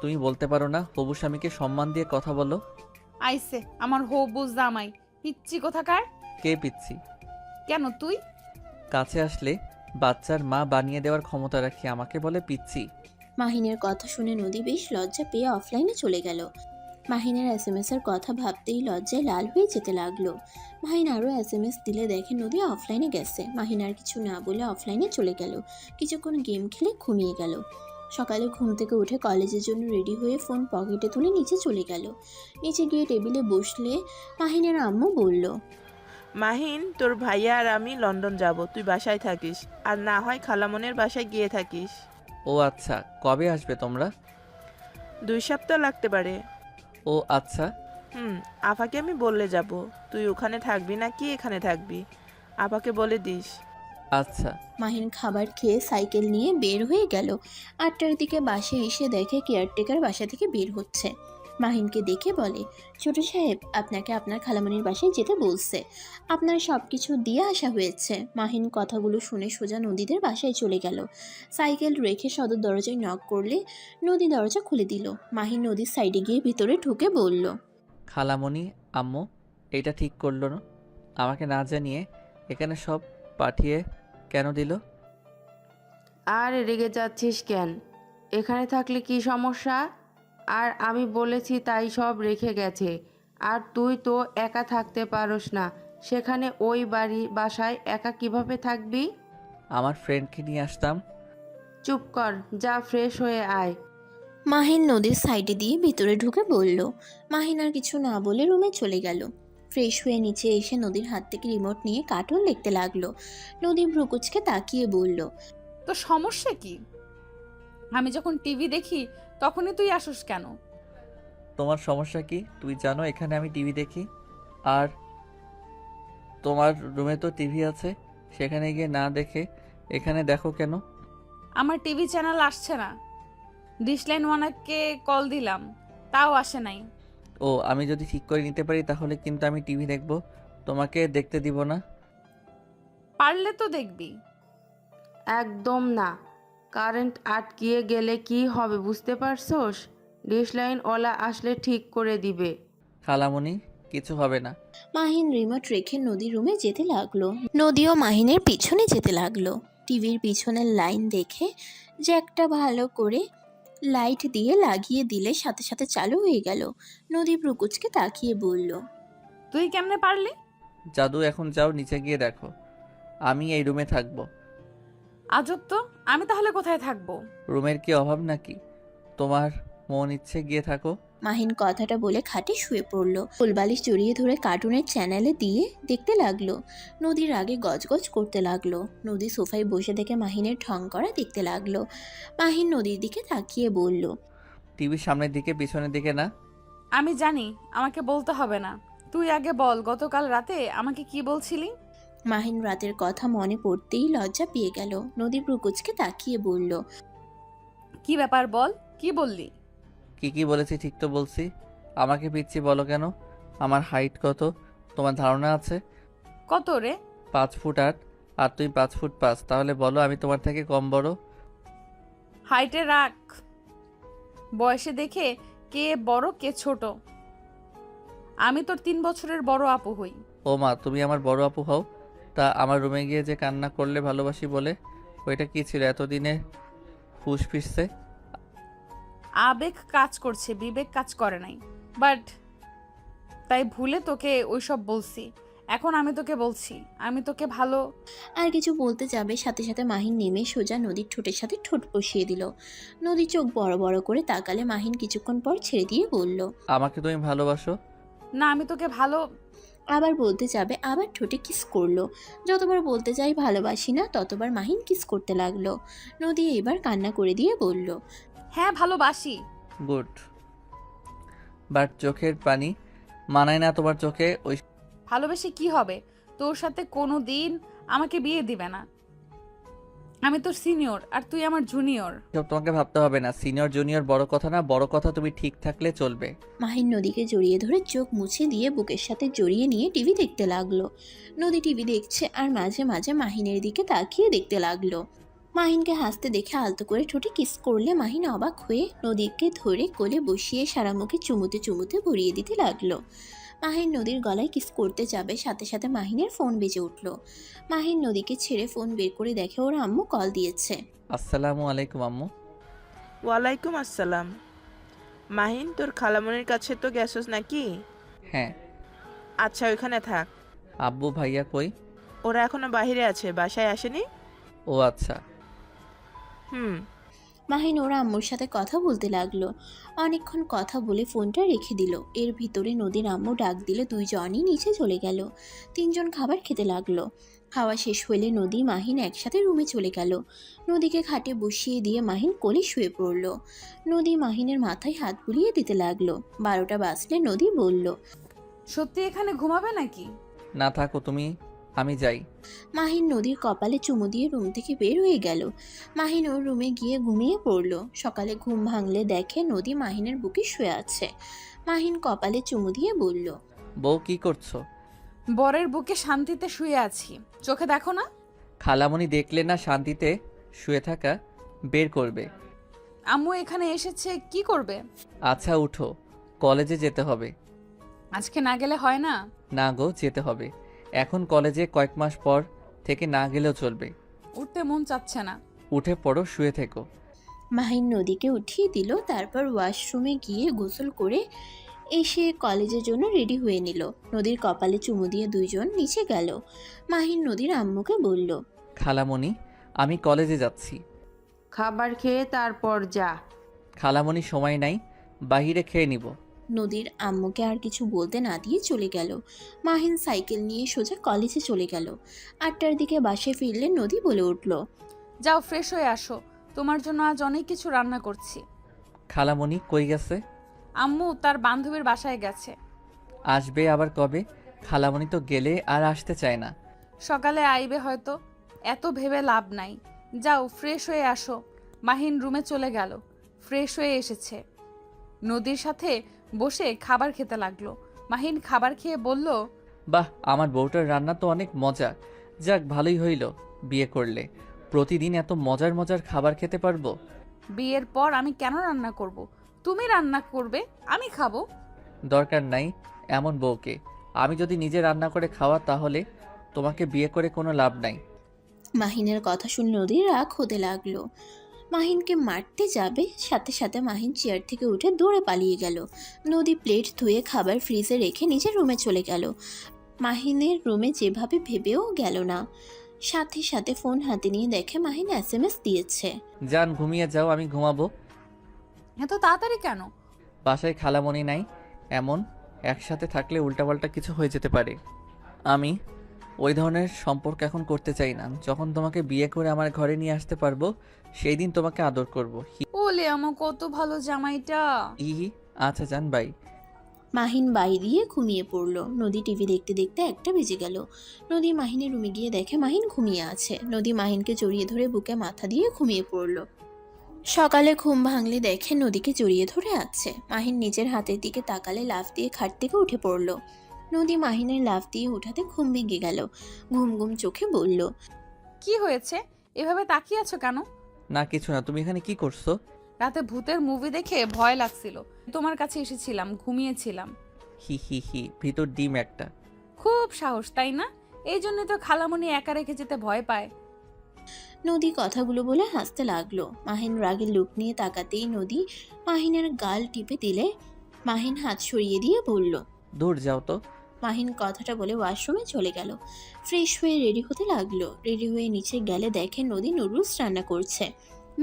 তুমি বলতে পারো না? হবু স্বামীকে সম্মান দিয়ে কথা বলো।
আইসে আমার হবু জামাই, পিচ্ছি কোথাকার।
কে পিচ্ছি?
কেন তুই?
কাছে আসলে বাচ্চার মা বানিয়ে দেওয়ার ক্ষমতা রাখি, আমাকে বলে পিচ্ছি।
মাহিনের কথা শুনে নদী বেশ লজ্জা পেয়ে অফলাইনে চলে গেল। মাহিনের এসএমএস এর কথা ভাবতেই লজ্জায় লাল হয়ে যেতে লাগলো। মাহিন আরও এসএমএস দিলে দেখে নদী অফলাইনে গেছে। মাহিন আর কিছু না বলে অফলাইনে চলে গেল। কিছুক্ষণ গেম খেলে ঘুমিয়ে গেল। সকালে ঘুম থেকে উঠে কলেজের জন্য রেডি হয়ে ফোন পকেটে তুলে নিচে চলে গেল। নিচে গিয়ে টেবিলে বসলে মাহিনের আম্মু বলল,
মাহিন, তোর ভাইয়া আর আমি লন্ডন যাব, তুই বাসায় থাকিস, আর না হয় খালামনের বাসায় গিয়ে থাকিস।
ও আচ্ছা, কবে আসবে তোমরা?
2 সপ্তাহ লাগতে পারে।
ও আচ্ছা।
আপাকে আমি বললে যাব, তুই ওখানে থাকবি নাকি এখানে থাকবি, আপাকে বলে দিস।
আচ্ছা।
মাহিন খাবার খেয়ে সাইকেল নিয়ে বের হয়ে গেল। 8টার দিকে বাসে এসে দেখে কেয়ারটেকার বাসা থেকে বের হচ্ছে। মাহিনকে দেখে বলে, ছোট সাহেব আপনাকে আপনার খালামণির বাসায় যেতে বলছে, আপনার সব কিছু দিয়ে আসা হয়েছে। মাহিন কথাগুলো শুনে সোজা নদীদের বাসায় চলে গেল। সাইকেল রেখে সদর দরজায় নক করলে নদী দরজা খুলে দিল। মাহিন নদীর সাইডে গিয়ে ভিতরে ঢুকে বলল,
খালামণি, আম্মু এটা ঠিক করলো না, আমাকে না জানিয়ে এখানে সব পাঠিয়ে কেন দিল?
আর রেগে যাচ্ছিস কেন? এখানে থাকলে কি সমস্যা? আর আমি বলেছি তাই সব রেখে গেছে। আর তুই তো একা থাকতে পারোস না, সেখানে ওই বাসায় একা কিভাবে থাকবি?
আমার ফ্রেন্ডকে নিয়ে আসতাম।
চুপ কর, যা ফ্রেশ হয়ে আয়।
মাহিন নদীর সাইডে দিয়ে ভিতরে ঢুকে বলল। মাহিন আর কিছু না বলে রুমে চলে গেল। ফ্রেশ হয়ে নিচে এসে নদীর হাত থেকে রিমোট নিয়ে কার্টুন দেখতে লাগলো। নদী ভ্রুকুচকে তাকিয়ে বলল,
তো সমস্যা কি? আমি যখন টিভি দেখি তখনই তুই আসোস কেন?
তোমার সমস্যা কি? তুই জানো এখানে আমি টিভি দেখি, আর তোমার রুমে তো টিভি আছে, সেখানে গিয়ে না দেখে এখানে দেখো কেন?
আমার টিভি চ্যানেল আসছে না। ডিশলাইন ওয়ানাকে কল দিলাম, তাও আসে নাই।
ও, আমি যদি ঠিক করে নিতে পারি তাহলে কিন্তু আমি টিভি দেখব, তোমাকে দেখতে দিব না।
পারলে তো দেখবি।
একদম না। কারেন্ট আটকিয়ে গেলে কি হবে বুঝতে পারছোস? ডিশলাইন ওলা আসলে ঠিক করে দিবে।
খালামণি, কিছু হবে না।
মাহিন রিমোট রেখে নদী রুমে যেতে লাগলো। নদীও মাহিনের পিছনে যেতে লাগলো। টিভির পিছনের লাইন দেখে যে একটা ভালো করে লাইট দিয়ে লাগিয়ে দিলে সাথে সাথে চালু হয়ে গেল। নদী ভ্রুকুচকে তাকিয়ে বলল,
তুই কেমনে পারলি?
জাদু, এখন যাও নিচে গিয়ে দেখো, আমি এই রুমে থাকবো।
আজব তো, আমি তাহলে কোথায় থাকবো?
রুমের কি অভাব নাকি? তোমার মন ইচ্ছে গিয়ে থাকো।
মাহিন কথাটা বলে খাটে শুয়ে পড়ল। ফুলবালিশ জড়িয়ে ধরে কার্টুনের চ্যানেলে দিয়ে দেখতে লাগলো। নদীর আগে গজগজ করতে লাগলো। নদী সোফায় বসে থেকে মাহিনের ঢং করা দেখতে লাগলো। মাহিন নদীর দিকে তাকিয়ে বলল,
টিভির সামনের দিকে, পিছনের দিকে না।
আমি জানি, আমাকে বলতে হবে না। তুই আগে বল, গতকাল রাতে আমাকে কি বলছিলি?
মাহিন রাতের কথা মনে পড়তেই লজ্জা পেয়ে গেল। নদী ভ্রুকুচকে তাকিয়ে বলল,
কি ব্যাপার বল, কি বললি?
কি বলেছি ঠিক তো বলছি। আমাকে পিচ্ছি বলো কেন? আমার হাইট কত তোমার ধারণা আছে?
কত রে?
5 ফুট 8, আর তুমি 5 ফুট 5, তাহলে বলো আমি তোমার থেকে কম বড়?
হাইটে রাখ, বয়সে দেখে কে বড় কে ছোট। আমি তোর 3 বছরের বড় আপু হই।
ও মা, তুমি আমার বড় আপু হও? তা আমার রুমে গিয়ে যে কান্না করলে ভালোবাসি বলে, ওইটা কি ছিল এতদিনে হুশ ফিরছে?
আবেগ কাজ করছে, বিবেক কাজ করে নাই। বাট তাই ভুলে তোকে ওইসব বলছি। এখন আমি তোকে বলছি, আমি তোকে ভালো।
আর কিছু বলতে যাবে সাথে সাথে মাহিন নেমে সোজা নদীর ঠোঁটের সাথে ঠোঁট বসিয়ে দিল। নদী চোখ বড় বড় করে তাকালে মাহিন কিছুক্ষণ পর ছেড়ে দিয়ে বলল,
আমাকে তুমি ভালোবাসো?
না, আমি তোকে ভালো।
আবার বলতে যাবে, আবার ঠোঁটে কিস করলো। যতবার বলতে যাই ভালোবাসি না, ততবার মাহিন কিস করতে লাগলো। নদী এবার কান্না করে দিয়ে বলল,
হ্যাঁ ভালোবাসি।
গুড। বাট চোখের পানি মানায় না তোমার চোখে ওই।
ভালোবেসে কি হবে? তোর সাথে কোনো দিন আমাকে বিয়ে দিবে না। আমি তোর সিনিয়র আর তুই আমার জুনিয়র।
সব তোমাকে ভাবতে হবে না, সিনিয়র জুনিয়র বড় কথা না, বড় কথা তুমি ঠিক থাকলে চলবে।
মাহিন নদীকে জড়িয়ে ধরে চোখ মুছে দিয়ে বুকের সাথে জড়িয়ে নিয়ে টিভি দেখতে লাগলো। নদী টিভি দেখছে আর মাঝে মাঝে মাহিনের দিকে তাকিয়ে দেখতে লাগলো। মাহিনকে হাসতে দেখে আলতো করে ঠোঁটে কিস করলে মাহিন অবাক হয়ে নদীকে ধরে কোলে বসিয়ে সারা মুখে চুমুতে চুমুতে ভরিয়ে দিতে লাগলো। মাহিন নদীর গলায় কিস করতে যাবে, সাথে সাথে মাহিনের ফোন বেজে উঠল। মাহিন নদীকে ছেড়ে ফোন বের করে দেখে ওর আম্মু কল দিয়েছে।
আসসালামু আলাইকুম আম্মু।
ওয়ালাইকুম আসসালাম। মাহিন, তোর খালামনির কাছে তো গেছস নাকি?
হ্যাঁ।
আচ্ছা, ওইখানে থাক।
আব্বু ভাইয়া কই?
ওরা এখনো বাইরে আছে, বাসায় আসেনি।
ও আচ্ছা।
হুম।
মাহিন ওর আম্মুর সাথে কথা বলতে লাগলো। অনেকক্ষণ কথা বলে ফোনটা রেখে দিল। এর ভিতরে নদীর আম্মু ডাক দিলে দুইজনই নিচে চলে গেল। তিনজন খাবার খেতে লাগলো। খাওয়া শেষ হলে নদী মাহিন একসাথে রুমে চলে গেল। নদীকে খাটে বসিয়ে দিয়ে মাহিন কোলে শুয়ে পড়ল। নদী মাহিনের মাথায় হাত বুলিয়ে দিতে লাগলো। 12টা বাজলে নদী বলল,
সত্যি এখানে ঘুমাবে নাকি?
না থাকো তুমি, আমি যাই।
মাহিন নদীর কপালে চুমু দিয়ে রুম থেকে বের হয়ে গেল। মাহিন ওর রুমে গিয়ে ঘুমিয়ে পড়ল। সকালে ঘুম ভাঙলে দেখে নদী মাহিনের বুকে শুয়ে আছে। মাহিন কপালে চুমু দিয়ে বলল,
বউ কি করছো?
বরের বুকে শান্তিতে শুয়ে আছি, চোখে দেখো না?
খালামণি দেখলে না শান্তিতে শুয়ে থাকা, বের করবে।
আম্মু এখানে এসেছে, কি করবে?
আচ্ছা উঠো, কলেজে যেতে হবে।
আজকে না গেলে হয় না?
না গো, যেতে হবে। এখন কলেজে কয়েক মাস পর থেকে না গেলেও চলবে।
উঠতে মন চাচ্ছে না।
উঠে পড়ো, শুয়ে থেকো।
মাহিন নদীকে উঠিয়ে দিল। তারপর ওয়াশরুমে গিয়ে গোসল করে এসে কলেজের জন্য রেডি হয়ে নিল। নদীর কপালে চুমু দিয়ে দুইজন নিচে গেল। মাহিন নদীর আম্মুকে বলল,
খালামণি, আমি কলেজে যাচ্ছি।
খাবার খেয়ে তারপর যা।
খালামণি সময় নাই, বাহিরে খেয়ে নিব।
নদীর আম্মুকে আর কিছু বলতে না দিয়ে চলে গেল। মাহিন সাইকেল নিয়ে সোজা কলেজে চলে গেল। 8টার দিকে বাসায় ফিরলে নদী বলে উঠল,
যাও ফ্রেশ হয়ে আসো, তোমার জন্য আজ অনেক কিছু রান্না করছি।
খালামণি কই গেছে?
আম্মু তার বান্ধবীর বাসায় গেছে।
আসবে আবার কবে? খালামণি তো গেলে আর আসতে চায় না।
সকালে আইবে হয়তো, এত ভেবে লাভ নাই। যাও ফ্রেশ হয়ে আসো। মাহিন রুমে চলে গেল, ফ্রেশ হয়ে এসেছে। নদীর সাথে বসে খাবার খেতে লাগলো। মাহিন খাবার খেয়ে বলল,
বাহ, আমার বউটার রান্না তো অনেক মজা। যাক, ভালোই হইল বিয়ে করলে। প্রতিদিন এত মজার মজার খাবার খেতে পারবো।
বিয়ের পর আমি কেন রান্না করব? তুমি রান্না করবে, আমি খাবো।
দরকার নাই এমন বউকে। আমি যদি নিজে রান্না করে খাওয়া, তাহলে তোমাকে বিয়ে করে কোনো লাভ নাই।
মাহিনের কথা শুনে নদীর রাগ হতে লাগলো। মাহিনকে মারতে যাবে, সাথে সাথে মাহিন চেয়ার থেকে উঠে দৌড়ে পালিয়ে গেল। নদী প্লেট ধুয়ে খাবার ফ্রিজে রেখে নিজের রুমে চলে গেল। মাহিনের রুমে যেভাবে ভেবেও গেল না। সাথে সাথে ফোন হাতে নিয়ে দেখে মাহিন SMS দিয়েছে।
যান ঘুমিয়ে যাও, আমি ঘুমাবো।
এত তাড়াতাড়ি কেন?
বাসায় খালামণি নাই, এমন একসাথে থাকলে উল্টাপাল্টা কিছু হয়ে যেতে পারে। আমি ওই ধরনের সম্পর্ক এখন করতে চাই না। যখন তোমাকে বিয়ে করে আমার ঘরে নিয়ে আসতে পারবো, সেই দিন তোমাকে আদর করবো।
ওলে আমার কত ভালো জামাইটা।
হি। আচ্ছা যান, বাই।
মাহিন বাই দিয়ে ঘুমিয়ে পড়ল। নদী টিভি দেখতে দেখতে 1টা বেজে গেল। নদী মাহিনের রুমে গিয়ে দেখে মাহিন ঘুমিয়ে আছে। নদী মাহিনকে জড়িয়ে ধরে বুকে মাথা দিয়ে ঘুমিয়ে পড়ল। সকালে ঘুম ভাঙলে দেখে নদীকে জড়িয়ে ধরে আছে। মাহিন নিজের হাতের দিকে তাকালে লাফ দিয়ে খাট থেকে উঠে পড়ল। নদী মাহিনের লাফ দিয়ে উঠাতে ঘুম ভেঙে গেল। ঘুম ঘুম চোখে বলল,
কি হয়েছে? এভাবে তাকিয়ে আছো কেন?
না কিছু না, তুমি এখানে কি করছো?
রাতে ভূতের মুভি দেখে ভয় লাগছিল, তোমার কাছে এসেছিলাম, ঘুমিয়েছিলাম।
হি হি হি, ভিতর ডিম একটা।
খুব সাহস তাই না? এই জন্য তো খালামণি একা রেখে যেতে ভয় পায়।
নদী কথাগুলো বলে হাসতে লাগলো। মাহিন রাগের লুক নিয়ে তাকাতেই নদী মাহিনের গাল টিপে দিলে মাহিন হাত সরিয়ে দিয়ে বলল,
দূর যাও তো।
মাহিন কথাটা বলে ওয়াশরুমে চলে গেল। ফ্রেশ হয়ে রেডি হতে লাগলো। রেডি হয়ে নিচে গেলে দেখে নদী নুডলস রান্না করছে।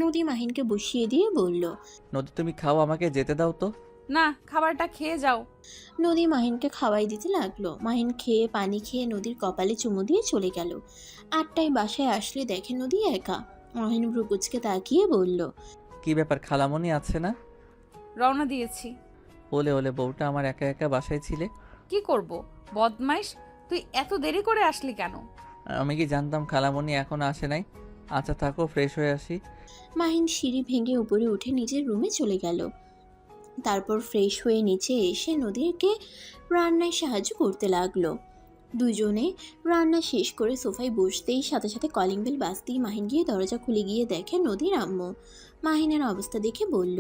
নদী মাহিনকে বসিয়ে দিয়ে বলল,
নদী তুমি খাও, আমাকে যেতে দাও তো।
না, খাবারটা খেয়ে যাও।
নদী মাহিনকে খাওয়াই দিতে লাগলো। মাহিন খেয়ে পানি খেয়ে নদীর কপালে চুমু দিয়ে চলে গেল। 8টায় বাসায় আসলে দেখে নদী একা। মাহিন ভ্রুকুচকে তাকিয়ে বলল,
কি ব্যাপার, খালামণি আছে না?
রওনা দিয়েছি।
ওলে ওলে, বউটা আমার একা একা বাসায় ছিলে।
কি করব, বদমাইশ, তুই এত দেরি করে আসলি কেন?
আমি কি জানতাম খালামণি এখনো আসে নাই? আচ্ছা থাকো, ফ্রেশ হয়ে আসি।
মাহিন সিঁড়ি ভেঙে উপরে উঠে নিজের রুমে চলে গেল। তারপর ফ্রেশ হয়ে নিচে এসে নদীকে রান্নায় সাহায্য করতে লাগলো। দুজনে রান্না শেষ করে সোফায় বসতেই সাথে সাথে কলিং বেল বাজতেই মাহিন গিয়ে দরজা খুলে গিয়ে দেখে নদীর আম্মু। মাহিনের অবস্থা দেখে বলল,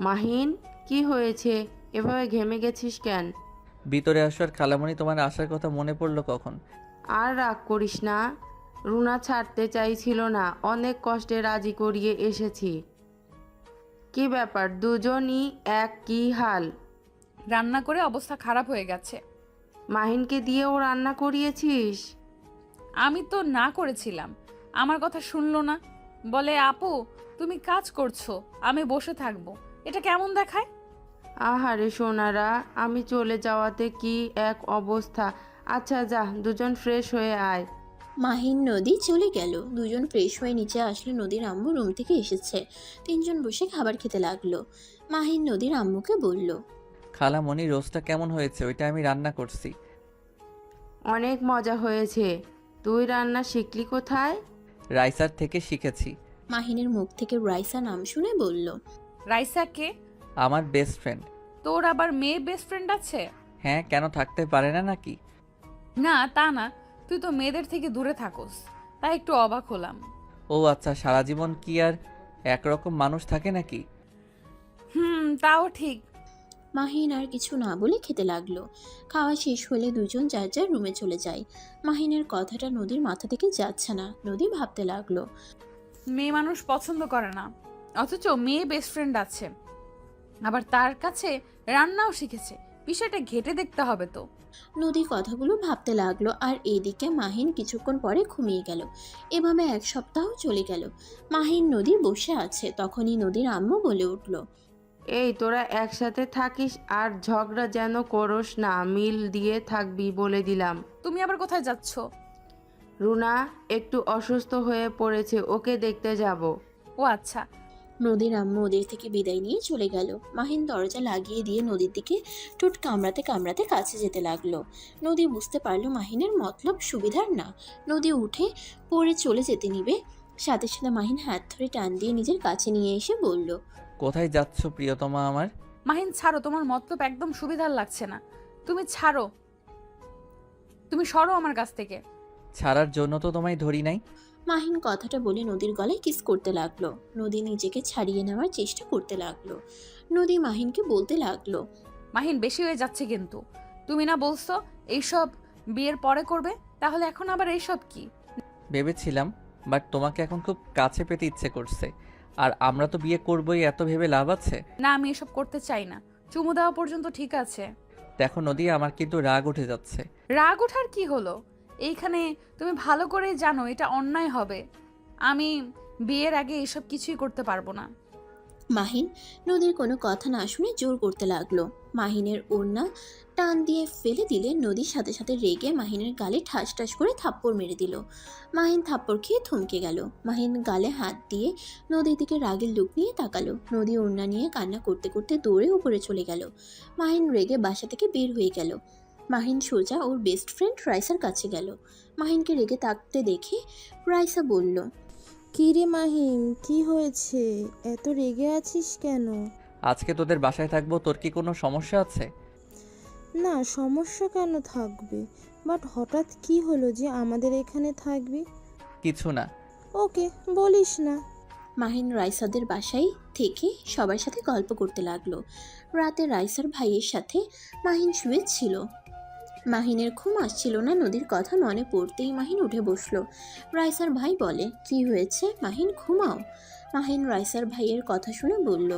মাহিন, কি হয়েছে? এভাবে ঘেমে গেছিস কেন?
ভিতরে আসো। আর খালামণি, তোমার আসার কথা মনে পড়লো কখন?
আর রাগ করিস না, রুনা ছাড়তে চাইছিল না, অনেক কষ্টে রাজি করিয়ে এসেছি। কি ব্যাপার, দুজনই এক কি হাল?
রান্না করে অবস্থা খারাপ হয়ে গেছে।
মাহিনকে দিয়েও রান্না করিয়েছিস?
আমি তো না করেছিলাম, আমার কথা শুনলো না। বলে, আপু তুমি কাজ করছো, আমি বসে থাকবো। এটা কেমন দেখায়?
আহারে সোনারা, আমি চলে যাওয়াতে কি এক অবস্থা। আচ্ছা যা, দুজন ফ্রেশ হয়ে আয়।
মাহিন নদী চলে গেল। দুজন ফ্রেশ হয়ে নিচে আসলে নদীর আম্মু রুম থেকে এসেছে। তিনজন বসে খাবার খেতে লাগলো। মাহিন নদীর আম্মুকে বলল,
খালামণি, রোস্টটা কেমন হয়েছে? ওইটা আমি রান্না করছি।
অনেক মজা হয়েছে। তুই রান্না শিখলি কোথায়?
রাইসার থেকে শিখেছি।
মাহিনের মুখ থেকে রাইসা নাম শুনে বলল,
রাইসা কে?
আমার বেস্ট ফ্রেন্ড।
তোর আবার মেয়ে বেস্ট ফ্রেন্ড আছে?
হ্যাঁ, কেন থাকতে পারে না নাকি?
না তা না, তুই তো মেয়েদের থেকে দূরে থাকোস, তাই একটু অবাক হলাম।
ও আচ্ছা, সারা জীবন কি আর একরকম মানুষ থাকে নাকি?
তাও ঠিক।
মাহিন আর কিছু না বলে খেতে লাগলো। খাওয়া শেষ হলে দুজন যার যার রুমে চলে যায়। মাহিনের কথাটা নদীর মাথা থেকে যাচ্ছে না। নদী ভাবতে লাগলো,
মেয়ে মানুষ পছন্দ করে না, অথচ মেয়ে বেস্ট ফ্রেন্ড আছে, আবার তার কাছে রান্নাও শিখেছে। বিষয়টা ঘেটে দেখতে হবে তো।
নদী কথাগুলো ভাবতে লাগলো। আর এদিকে মাহিন কিছুক্ষণ পরে ঘুমিয়ে গেল। এভাবে 1 সপ্তাহ চলে গেল। মাহিন নদী বসে আছে। তখনই নদীর আম্মু বলে উঠল,
এই তোরা একসাথে থাকিস আর ঝগড়া যেন করস না, মিল দিয়ে থাকবি বলে দিলাম।
তুমি আবার কোথায় যাচ্ছ?
রুনা একটু অসুস্থ হয়ে পড়েছে, ওকে দেখতে যাব।
ও আচ্ছা।
নদীর আম্মু ওদের থেকে বিদায় নিয়ে চলে গেল। মাহিন দরজা লাগিয়ে দিয়ে নদীর দিকে ঠোঁট কামড়াতে কামড়াতে কাছে যেতে লাগলো। নদী বুঝতে পারলো মাহিনের মতলব সুবিধার না। নদী উঠে পড়ে চলে যেতে নিবে, সাথে সাথে মাহিন হাত ধরে টান দিয়ে নিজের কাছে নিয়ে এসে বলল,
কোথায় যাচ্ছ প্রিয়তমা আমার?
মাহিন ছাড়ো, তোমার মতলব একদম সুবিধার লাগছে না। তুমি ছাড়ো, তুমি সরো আমার কাছ থেকে।
ছাড়ার জন্য তো তোমায় ধরি নাই।
মাহিন কথাটা বলে নদীর গলায় কিস করতে লাগলো। নদী নিজেকে ছাড়িয়ে নেওয়ার চেষ্টা করতে লাগলো। নদী মাহিনকে বলতে লাগলো,
মাহিন বেশি হয়ে যাচ্ছে কিন্তু। তুমি না বলছো এইসব বিয়ের পরে করবে, তাহলে এখন আবার এইসব কি?
ভেবেছিলাম, বাট তোমাকে এখন খুব কাছে পেতে ইচ্ছে করছে। আর আমরা তো বিয়ে করবোই, এত ভেবে লাভ আছে?
না, আমি এসব করতে চাই না। চুমু দেওয়া পর্যন্ত ঠিক আছে।
দেখো নদী, আমার কিন্তু রাগ উঠে যাচ্ছে।
রাগ ওঠার কি হলো? এইখানে তুমি ভালো করেই জানো এটা অন্যায় হবে। আমি বিয়ের আগে এসব কিছুই করতে পারবো না।
মাহিন নদীর কোনো কথা না শুনে জোর করতে লাগলো। মাহিনের ওড়না টান দিয়ে ফেলে দিলে নদীর সাথে সাথে রেগে মাহিনের গালে ঠাস ঠাস করে থাপ্পড় মেরে দিল। মাহিন থাপ্পড় খেয়ে থমকে গেল। মাহিন গালে হাত দিয়ে নদীর দিকে রাগের লুক নিয়ে তাকালো। নদী ওড়না নিয়ে কান্না করতে করতে দৌড়ে উপরে চলে গেল। মাহিন রেগে বাসা থেকে বের হয়ে গেল। মাহিন সোজা ওর বেস্ট ফ্রেন্ড রাইসার কাছে গেল। মাহিনকে রেগে তাকতে দেখে রাইসা বলল,
কি রে মাহিম, কি হয়েছে? এত রেগে আছিস কেন?
আজকে তোদের বাসায় থাকবো, তোর কি কোনো সমস্যা আছে?
না, সমস্যা কেন থাকবে, বাট হঠাৎ কি হলো যে আমাদের এখানে থাকবি?
কিছু না।
ওকে, বলিস না।
মাহিন রাইসাদের বাসায় থেকে সবার সাথে গল্প করতে লাগলো। রাতে রাইসার ভাইয়ের সাথে মাহিন শুয়েছিল। মাহিনের ঘুম আসছিল না। নদীর কথা মনে পড়তেই মাহিন উঠে বসলো। রাইসার ভাই বলে, কি হয়েছে মাহিন, ঘুমাও। মাহিন রাইসার ভাইয়ের কথা শুনে বলল,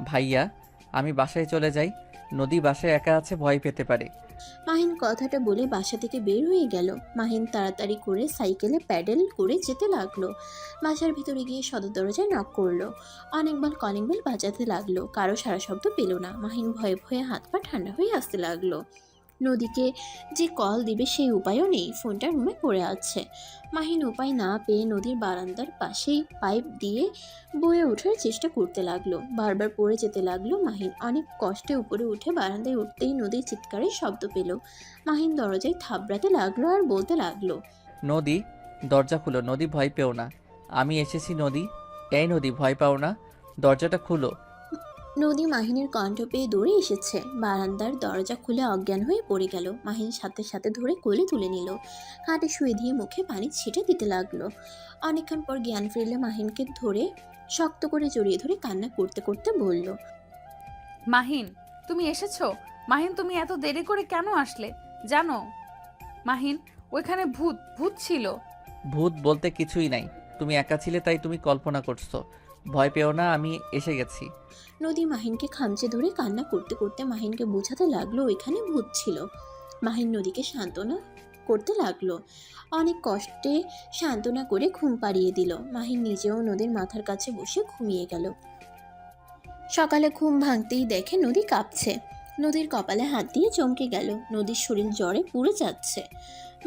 ভাইয়া, আমি বাসায় চলে যাই। নদী বাসায় একা আছে, ভয় পেতে পারে।
মাহিন কথাটা বলে বাসা থেকে বের হয়ে গেল। মাহিন তাড়াতাড়ি করে সাইকেলে প্যাডেল করে যেতে লাগলো। বাসার ভিতরে গিয়ে সদর দরজায় নক করলো। অনেকবার কলিং বেল বাজাতে লাগলো, কারো সারা শব্দ পেল না। মাহিন ভয়ে ভয়ে হাত পা ঠান্ডা হয়ে আসতে লাগলো। নদীকে যে কল দিবে সেই উপায়ও নেই, ফোনটা রুমে পড়ে আছে। মাহিন উপায় না পেয়ে নদীর বারান্দার পাশেই পাইপ দিয়ে বয়ে ওঠার চেষ্টা করতে লাগলো। বারবার পড়ে যেতে লাগলো মাহিন। অনেক কষ্টে উপরে উঠে বারান্দায় উঠতেই নদীর চিৎকারের শব্দ পেল। মাহিন দরজায় থাবড়াতে লাগলো আর বলতে লাগলো,
নদী, দরজা খুলো। নদী, ভয় পেও না, আমি এসেছি। নদী, এই নদী, ভয় পাও না, দরজাটা খুলো।
নদী মাহিনের কণ্ঠ পেয়ে দৌড়ে এসেছে। বারান্দার দরজা খুলে অজ্ঞান হয়ে পড়ে গেল। মাহিন সাথে সাথে ধরে কোলে তুলে নিল। হাতে শুয়ে দিয়ে মুখে পানি ছিটে দিতে লাগলো। অনেকক্ষণ পর জ্ঞান ফিরলে মাহিনকে ধরে শক্ত করে জড়িয়ে ধরে কান্না করতে করতে বলল,
মাহিন, তুমি এসেছো? মাহিন, তুমি এত দেরি করে কেন আসলে জানো? মাহিন, ওইখানে ভূত ভূত ছিল।
ভূত বলতে কিছুই নাই, তুমি একা ছিলে তাই তুমি কল্পনা করছো। ভয় পেও না, আমি এসে গেছি।
নদী মাহিনকে খামচে ধরে কান্না করতে করতে মাহিনকে বোঝাতে লাগলো ওইখানে ভূত ছিল। মাহিন নদীকে সান্ত্বনা করতে লাগলো। অনেক কষ্টে সান্ত্বনা করে ঘুম পাড়িয়ে দিল। মাহিন নিজেও নদীর মাথার কাছে বসে ঘুমিয়ে গেল। সকালে ঘুম ভাঙতেই দেখে নদী কাঁপছে। নদীর কপালে হাত দিয়ে চমকে গেল। নদীর শরীর জ্বরে পুড়ে যাচ্ছে।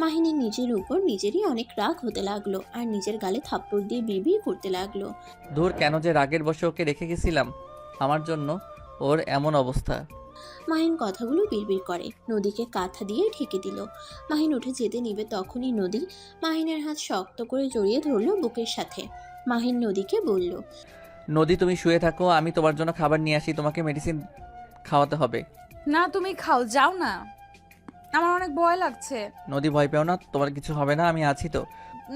মাহিনের নিজের উপর নিজেরই অনেক রাগ হতে লাগলো আর নিজের গালে থাপ্পড় দিয়ে বিড়বিড় করতে লাগলো।
দূর, কেন যে রাগের বশে ওকে রেখে গেছিলাম, আমার জন্য ওর এমন অবস্থা।
মাহিন কথাগুলো বিড়বিড় করে। নদীকে কাঁথা দিয়ে ঢেকে দিল। মাহিন উঠে যেতে নিবে তখনই নদী মাহিনের হাত শক্ত করে জড়িয়ে ধরলো বুকের সাথে। মাহিন নদীকে বলল,
নদী, তুমি শুয়ে থাকো, আমি তোমার জন্য খাবার নিয়ে আসি। তোমাকে মেডিসিন খাওয়াতে হবে।
না, তুমি খাও, যাও না, আমার অনেক ভয় লাগছে।
নদী, ভয় পেও না, তোমার কিছু হবে না, আমি আছি তো।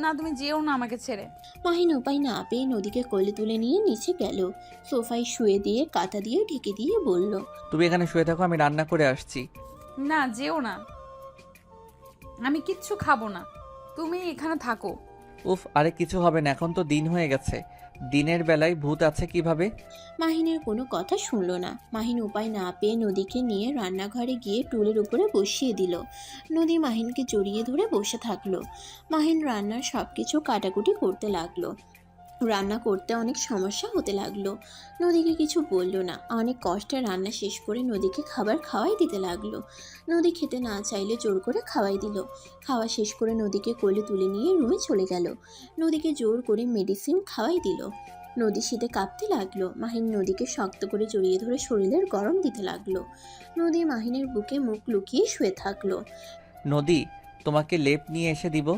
না, তুমি যেও না আমাকে ছেড়ে।
মাহিন উপায় না পেয়ে নদীকে কোলে তুলে নিয়ে নিচে গেল। সোফায় শুয়ে দিয়ে কাঁথা দিয়ে ঢেকে দিয়ে বলল,
তুমি এখানে শুয়ে থাকো, আমি রান্না করে আসছি।
না, যেও না, আমি কিচ্ছু খাবো না, তুমি এখানে থাকো।
উফ, আরে কিছু হবে না, এখন তো দিন হয়ে গেছে। দিনের বেলায় ভূত আছে কিভাবে?
মাহিনের কোনো কথা শুনল না। মাহিন উপায় না পেয়ে নদীকে নিয়ে রান্নাঘরে গিয়ে টুলের উপরে বসিয়ে দিল। নদী মাহিনকে জড়িয়ে ধরে বসে থাকলো। মাহিন রান্নার সব কিছু কাটাকুটি করতে লাগলো। রান্না করতে অনেক সমস্যা হতে লাগলো। নদীকে কিছু বলল না। অনেক কষ্টে রান্না শেষ করে নদীকে খাবার খাওয়াই দিতে লাগলো। নদী খেতে না চাইলে জোর করে খাওয়াই দিল। খাওয়া শেষ করে নদীকে কোলে তুলে নিয়ে রুমে চলে গেল। নদীকে জোর করে মেডিসিন খাওয়াই দিল। নদী শীতে কাঁপতে লাগলো। মাহিন নদীকে শক্ত করে জড়িয়ে ধরে শরীরের গরম দিতে লাগলো। নদী মাহিনের বুকে মুখ লুকিয়ে শুয়ে থাকলো।
নদী, তোমাকে লেপ নিয়ে এসে দিব?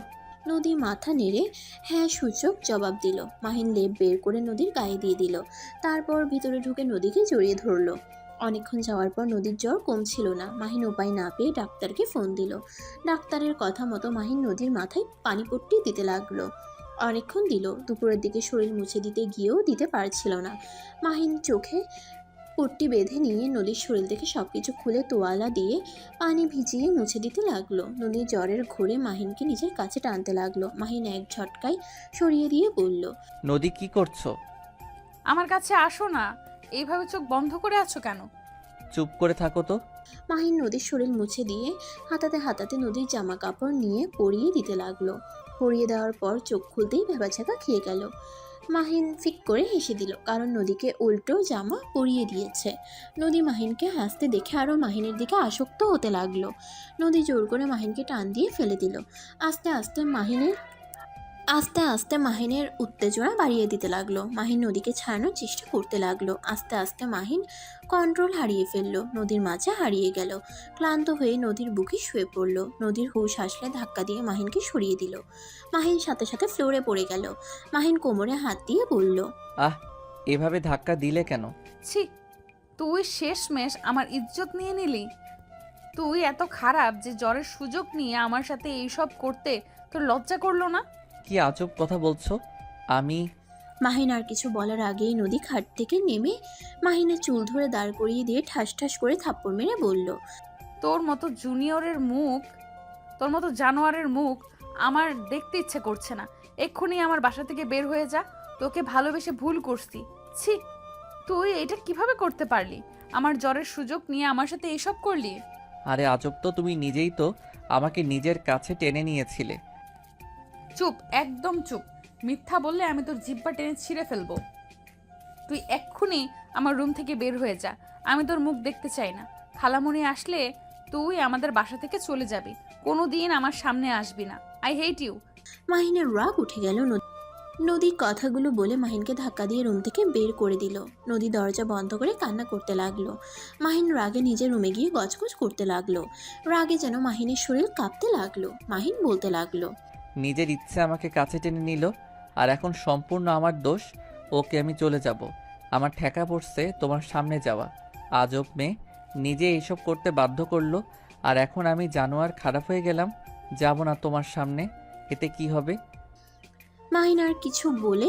নদী মাথা নেড়ে হ্যাঁ সূচক জবাব দিল। মাহিন লেপ বের করে নদীর গায়ে দিয়ে দিল। তারপর ভিতরে ঢুকে নদীকে জড়িয়ে ধরলো। অনেকক্ষণ যাওয়ার পর নদীর জ্বর কমছিল না। মাহিন উপায় না পেয়ে ডাক্তারকে ফোন দিল। ডাক্তারের কথা মতো মাহিন নদীর মাথায় পানিপট্টি দিতে লাগলো। অনেকক্ষণ দিল। দুপুরের দিকে শরীর মুছে দিতে গিয়েও দিতে পারছিল না। মাহিন চোখে পট্টি বেঁধে নিয়ে নদীর শরীর থেকে সবকিছু খুলে তোয়ালা দিয়ে পানি ভিজিয়ে মুছে দিতে লাগলো। নদী জ্বরের ঘোরে মাহিনকে নিজের কাছে টানতে লাগলো। মাহিন এক ঝটকায় সরিয়ে দিয়ে বলল,
নদী, কি করছো?
আমার কাছে আসো না, এইভাবে চোখ বন্ধ করে আছো কেন?
চুপ করে থাকো তো।
মাহিন নদীর শরীর মুছে দিয়ে হাতাতে হাতাতে নদীর জামা কাপড় নিয়ে পরিয়ে দিতে লাগলো। পরিয়ে দেওয়ার পর চোখ খুলতেই ভেবাচাকা খেয়ে গেল। মাহিন ফিক করে হেসে দিল, কারণ নদীকে উল্টো জামা পরিয়ে দিয়েছে। নদী মাহিনকে হাসতে দেখে আরও মাহিনের দিকে আসক্ত হতে লাগলো। নদী জোর করে মাহিনকে টান দিয়ে ফেলে দিল। আস্তে আস্তে মাহিনের উত্তেজনা বাড়িয়ে দিতে লাগলো। মাহিন নদীকে ছাড়ানোর চেষ্টা করতে লাগলো। আস্তে আস্তে মাহিন কন্ট্রোল হারিয়ে ফেললো। নদীর মাঝে হারিয়ে গেল। ক্লান্ত হয়ে নদীর বুকে শুয়ে পড়লো। নদীর হুঁশ আসলে ধাক্কা দিয়ে মাহিনকে সরিয়ে দিল। মাহিন সাথে সাথে ফ্লোরে পড়ে গেল। মাহিন কোমরে হাত দিয়ে বলল,
আহ, এভাবে ধাক্কা দিলে কেন?
ছি, তুই শেষমেশ আমার ইজ্জত নিয়ে নিলি। তুই এত খারাপ যে জ্বরের সুযোগ নিয়ে আমার সাথে এইসব করতে তোর লজ্জা করলো না?
কি আজব কথা বলছো? আমি
মাহিন আর কিছু বলার আগেই নদী খাট থেকে নেমে মাহিনের চুল ধরে দাঁড় করিয়ে দিয়ে ঠাস ঠাস করে থাপ্পড় মেরে বলল,
তোর মতো জুনিয়রের মুখ, তোর মতো জানোয়ারের মুখ আমার দেখতে ইচ্ছে করছে না। এক্ষুনি আমার বাসা থেকে বের হয়ে যা, তোকে ভালোবেসে ভুল করছি। ছি, তুই এটা কিভাবে করতে পারলি? আমার জ্বরের সুযোগ নিয়ে আমার সাথে এইসব করলি?
আরে আজব তো, তুমি নিজেই তো আমাকে নিজের কাছে টেনে নিয়েছিলে।
চুপ, একদম চুপ। মিথ্যা বললে আমি তোর জিহ্বা টেনে ছিঁড়ে ফেলবো। তুই এক্ষুনি আমার রুম থেকে বের হয়ে যা। আমি তোর মুখ দেখতে চাই না। খালামণি আসলে তুই আমাদের বাসা থেকে চলে যাবি। কোনো দিন আমার সামনে আসবি না। I hate you.
মাহিনের রাগ উঠে গেল। নদী কথাগুলো বলে মাহিনকে ধাক্কা দিয়ে রুম থেকে বের করে দিল। নদী দরজা বন্ধ করে কান্না করতে লাগলো। মাহিন রাগে নিজের রুমে গিয়ে গজগজ করতে লাগলো। রাগে যেন মাহিনের শরীর কাঁপতে লাগলো। মাহিন বলতে লাগলো,
নিজের ইচ্ছে আমাকে কাছে টেনে নিল, আর এখন সম্পূর্ণ আমার দোষ। ওকে, আমি চলে যাব। আমার ঠেকা পড়ছে তোমার সামনে যাওয়া। আজব মেয়ে, নিজে এইসব করতে বাধ্য করলো, আর এখন আমি জানোয়ার খারাপ হয়ে গেলাম। যাব না তোমার সামনে। এতে কি হবে?
মাহিন আর কিছু বলে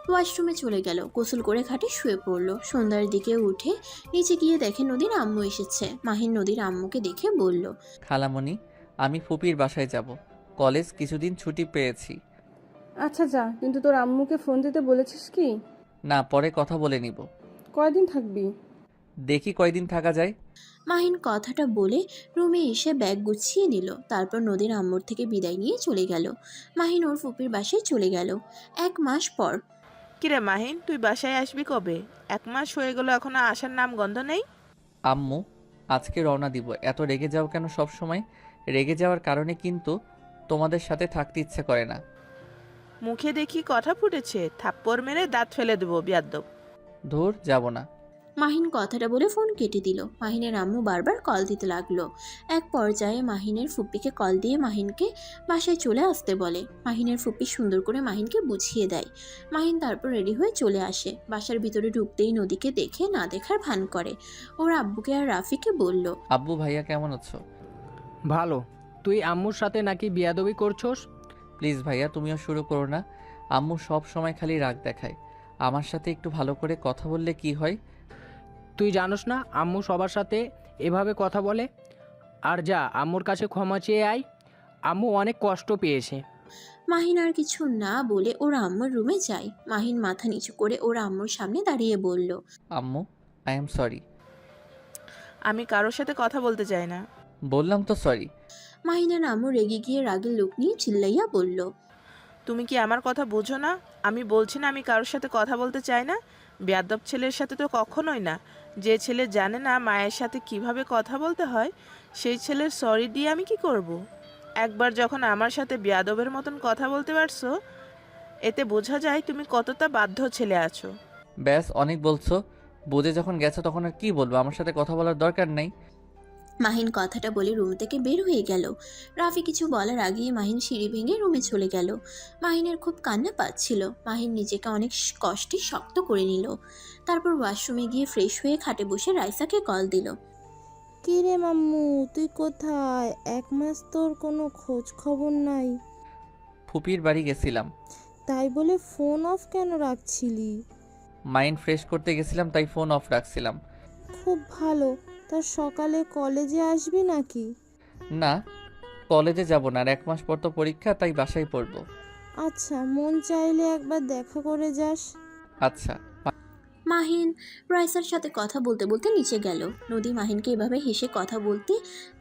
ওয়াশরুমে চলে গেল। গোসল করে খাটে শুয়ে পড়লো। সন্ধ্যার দিকে উঠে নিচে গিয়ে দেখে নদীর আম্মু এসেছে। মাহিন নদীর আম্মুকে দেখে বলল,
খালামণি, আমি ফুপির বাসায় যাব। কলেজ কিছুদিন ছুটি পেয়েছি।
আচ্ছা যা, কিন্তু তোর আম্মুকে ফোন দিতে বলেছিস কি?
না, পরে কথা বলে নিব।
কয়দিন থাকবি?
দেখি কয়দিন থাকা যায়।
মাহিন কথাটা বলে রুমে এসে ব্যাগ গুছিয়ে নিল। তারপর নদীর আম্মুর থেকে বিদায় নিয়ে চলে গেল। মাহিন ওর ফুপির বাসায় চলে গেল। 1 মাস পর।
কিরে মাহিন, তুই বাসায় আসবি কবে? 1 মাস হয়ে গেল, এখনো আসার নাম গন্ধ নেই।
আম্মু, আজকে রওনা দিব। এত রেগে যাও কেন সব সময়? রেগে যাওয়ার কারণে কিন্তু তোমাদের সাথে থাকতে ইচ্ছে করে না।
মুখে দেখি কথা ফুটেছে, থাপ্পড় মেরে দাঁত ফেলে দেবো বিয়াদ্দব।
ধুর, যাব না।
মাহিন কথাটা বলে ফোন কেটে দিল। মাহিনের আম্মু বারবার কল দিতে লাগলো। এক পর্যায়ে মাহিনের ফুপ্পিকে কল দিয়ে মাহিনকে বাসায় চলে আসতে বলে। মাহিনের ফুপ্পি সুন্দর করে মাহিনকে বুঝিয়ে দেয়। মাহিন তারপর রেডি হয়ে চলে আসে। বাসার ভিতরে ঢুকতেই নদীকে দেখে না দেখার ভান করে। ওর আব্বুকে আর রাফিকে বলল,
আব্বু ভাইয়া কেমন আছো?
ভালো। তুই আম্মুর সাথে নাকি বিয়াদবি করছস?
প্লিজ ভাইয়া, তুমিও শুরু করো না। আম্মু সব সময় খালি রাগ দেখায়। আমার সাথে একটু ভালো করে কথা বললে কি হয়?
তুই জানোস না আম্মু সবার সাথে এভাবে কথা বলে? আর যা, আম্মুর কাছে ক্ষমা চেয়ে আয়। আম্মু অনেক কষ্ট পেয়েছে।
মাহিন আর কিছু না বলে ওর আম্মুর রুমে যায়। মাহিন মাথা নিচু করে ওর আম্মুর সামনে দাঁড়িয়ে বলল,
আম্মু, আই এম সরি।
আমি কারোর সাথে কথা বলতে চাই না।
বললাম তো সরি।
মাহিনের আম্মু রেগে গিয়ে রাগের লোক নিয়ে চিল্লাইয়া বলল,
তুমি কি আমার কথা বোঝো না? আমি বলছি না আমি কারোর সাথে কথা বলতে চাই না। বেয়াদব ছেলের সাথে তো কখনোই না। যে ছেলে জানে না মায়ের সাথে কিভাবে কথা বলতে হয়, সেই ছেলের সরি দিয়ে আমি কি করব? একবার যখন আমার সাথে বেয়াদবের মতন কথা বলতে পারছো, এতে বোঝা যায় তুমি কতটা বাধ্য ছেলে আছো।
ব্যাস, অনেক বলছো। বুঝে যখন গেছো তখন আর কি বলবো? আমার সাথে কথা বলার দরকার নেই।
মাহিন কথাটা বলে রুম থেকে বের হয়ে গেল। রাফি কিছু বলার আগেই মাহিন সিঁড়ি ভেঙে রুমে চলে গেল। মাহিনের খুব কান্না পাচ্ছিল। মাহিন নিজেকে অনেক কষ্টে শক্ত করে নিল। তারপর ওয়াশরুমে গিয়ে ফ্রেশ হয়ে খাটে বসে রাইসাকে কল দিল।
কি রে মাম্মু, তুই কোথায়? 1 মাস তোর কোনো খোঁজ খবর নাই।
ফুপির বাড়ি গেছিলাম।
তাই বলে ফোন অফ কেন রাখছিলি?
মাইন্ড ফ্রেশ করতে গেছিলাম, তাই ফোন অফ রাখছিলাম।
খুব ভালো। তা সকালে কলেজে আসবি নাকি?
না, কলেজে যাব না। আর 1 মাস পর তো পরীক্ষা, তাই বাসায় পড়বো।
আচ্ছা, মন চাইলে একবার দেখা করে যাস।
আচ্ছা।
মাহিন রাইসার সাথে কথা বলতে বলতে নিচে গেল। নদী মাহিনকে এভাবে হেসে কথা বলতে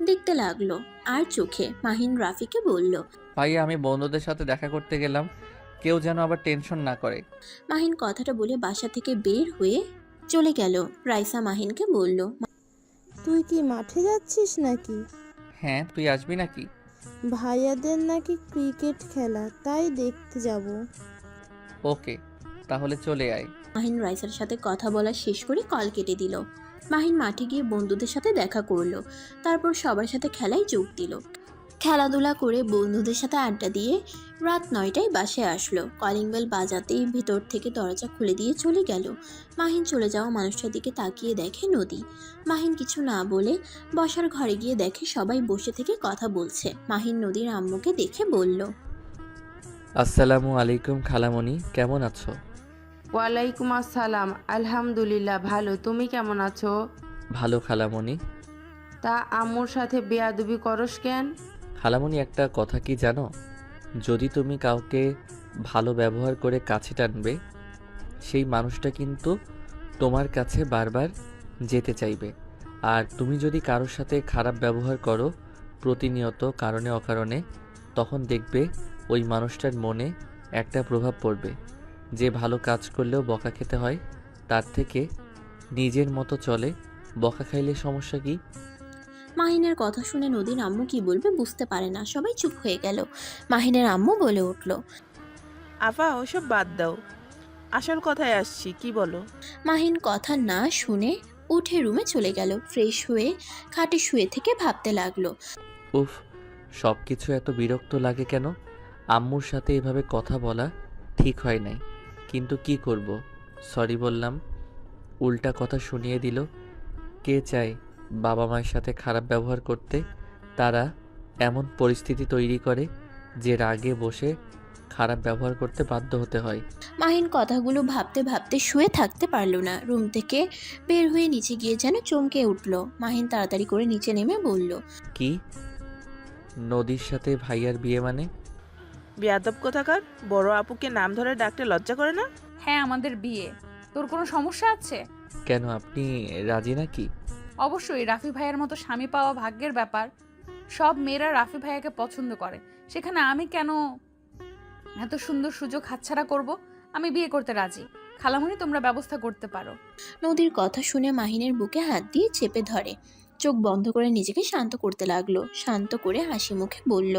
দেখতে লাগলো। আর চোখে মাহিন রাফিকে বলল,
ভাইয়া, আমি বন্ধুদের সাথে দেখা করতে গেলাম, কেউ যেন আবার টেনশন না করে।
মাহিন কথাটা বলে বাসা থেকে বের হয়ে চলে গেল। রাইসা মাহিনকে বলল,
তুই কি মাঠে যাচ্ছিস নাকি?
হ্যাঁ, তুই আসবি নাকি?
ভাইয়াদের নাকি ক্রিকেট খেলা, তাই দেখতে যাব।
ওকে, তাহলে চলে আয়।
মাহিন রাইসার সাথে কথা বলা শেষ করে কল কেটে দিল। মাহিন মাঠে গিয়ে বন্ধুদের সাথে দেখা করলো। তারপর সবার সাথে খেলায় যোগ দিল। খেলাধুলা করে বন্ধুদের সাথে আড্ডা দিয়ে রাত 9টায় বাসায় আসলো। কলিং বেল বাজাতেই ভেতর থেকে দরজা খুলে দিয়ে চলে গেল। মাহিন চলে যাওয়া মানুষটার দিকে তাকিয়ে দেখে নদী। মাহিন কিছু না বলে বসার ঘরে গিয়ে দেখে সবাই বসে থেকে কথা বলছে। মাহিন নদীর আম্মুকে দেখে বলল,
আসসালামু আলাইকুম খালামণি, কেমন আছো?
ওয়ালাইকুম আসসালাম। আলহামদুলিল্লাহ ভালো। তুমি কেমন আছো?
ভালো খালামণি।
তা আম্মুর সাথে বেয়াদবি করস কেন?
খালামণি, একটা কথা কি জানো? যদি তুমি কাউকে ভালো ব্যবহার করে কাছে টানবে, সেই মানুষটা কিন্তু তোমার কাছে বারবার যেতে চাইবে। আর তুমি যদি কারোর সাথে খারাপ ব্যবহার করো প্রতিনিয়ত কারণে অকারণে, তখন দেখবে ওই মানুষটার মনে একটা প্রভাব পড়বে। যে ভালো কাজ করলেও বকা খেতে হয়, তার থেকে নিজের মতো চলে, বকা খাইলে সমস্যা কি?
মাহিনের কথা শুনে নদীর আম্মু কি বলবে বুঝতে পারে না, সবাই চুপ হয়ে গেল। মাহিনের আম্মু বলে উঠল।
আফা ওসব বাদ দাও, আসল কথায় আসছি, কি বলো?
মাহিন কথা না শুনে উঠে রুমে চলে গেল। ফ্রেশ হয়ে খাটে শুয়ে থেকে ভাবতে লাগলো।
উফ, সব কিছু এত বিরক্ত লাগে কেন? আম্মুর সাথে এভাবে কথা বলা ঠিক হয় নাই, কিন্তু কি করব, সরি বললাম, উল্টা কথা শুনিয়ে দিল। কে চায় বাবা মায়ের সাথে খারাপ ব্যবহার করতে? তারা এমন পরিস্থিতি তৈরি করে যে রাগে বসে খারাপ ব্যবহার করতে বাধ্য হতে হয়।
মাহিন কথাগুলো ভাবতে ভাবতে শুয়ে থাকতে পারল না। রুম থেকে বের হয়ে নিচে গিয়ে যেন চমকে উঠল। মাহিন তাড়াতাড়ি করে নিচে নেমে বলল।
কি? নদীর সাথে ভাইয়ার বিয়ে মানে?
বেয়াদব কোথাকার, বড় আপুকে নাম ধরে ডাকতে লজ্জা করে না?
হ্যাঁ, আমাদের বিয়ে। তোর কোনো সমস্যা আছে?
কেন, আপনি রাজি নাকি?
অবশ্যই, রাফি ভাইয়ের মতো স্বামী পাওয়া ভাগ্যের ব্যাপার। সব মেয়েরা রাফি ভাইয়াকে পছন্দ করে, সেখানে আমি কেন এত সুন্দর সুযোগ হাতছাড়া করব? আমি বিয়ে করতে রাজি। খালামণি, তোমরা ব্যবস্থা করতে পারো।
নদীর কথা শুনে মাহিনের বুকে হাত দিয়ে চেপে ধরে। চোখ বন্ধ করে নিজেকে শান্ত করতে লাগলো। শান্ত করে হাসি মুখে বলল।